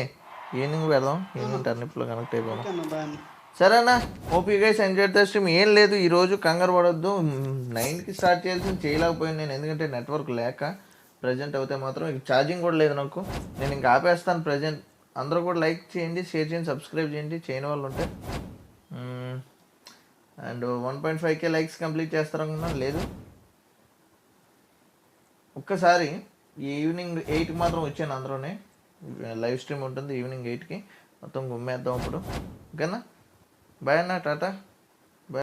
ఈవినింగ్ పెడదాం. ఈవినింగ్ టర్నిప్లో కనెక్ట్ అయిపోదాం. ఓకే అన్న బాయ్ అన్న. సరేనా OP guys enjoy the stream. ఏం లేదు ఈరోజు కంగారు పడొద్దు. 9కి స్టార్ట్ చేయాల్సింది చేయలేకపోయాను నేను, ఎందుకంటే నెట్వర్క్ లేక. ప్రజెంట్ అయితే మాత్రం ఛార్జింగ్ కూడా లేదు నాకు. నేను ఇంకా ఆపేస్తాను ప్రజెంట్. అందరూ కూడా లైక్ చేయండి, షేర్ చేయండి, సబ్స్క్రైబ్ చేయండి చేయని వాళ్ళు ఉంటే. అండ్ 1.5K లైక్స్ కంప్లీట్ చేస్తారనుకున్నాను, లేదు. ఒక్కసారి ఈవినింగ్ 8కి మాత్రం వచ్చాను. అందులోనే లైవ్ స్ట్రీమ్ ఉంటుంది ఈవినింగ్ 8కి. మొత్తం గుమ్మేద్దాం ఇప్పుడు. ఓకేనా బాయ్ అన్న, టాటా.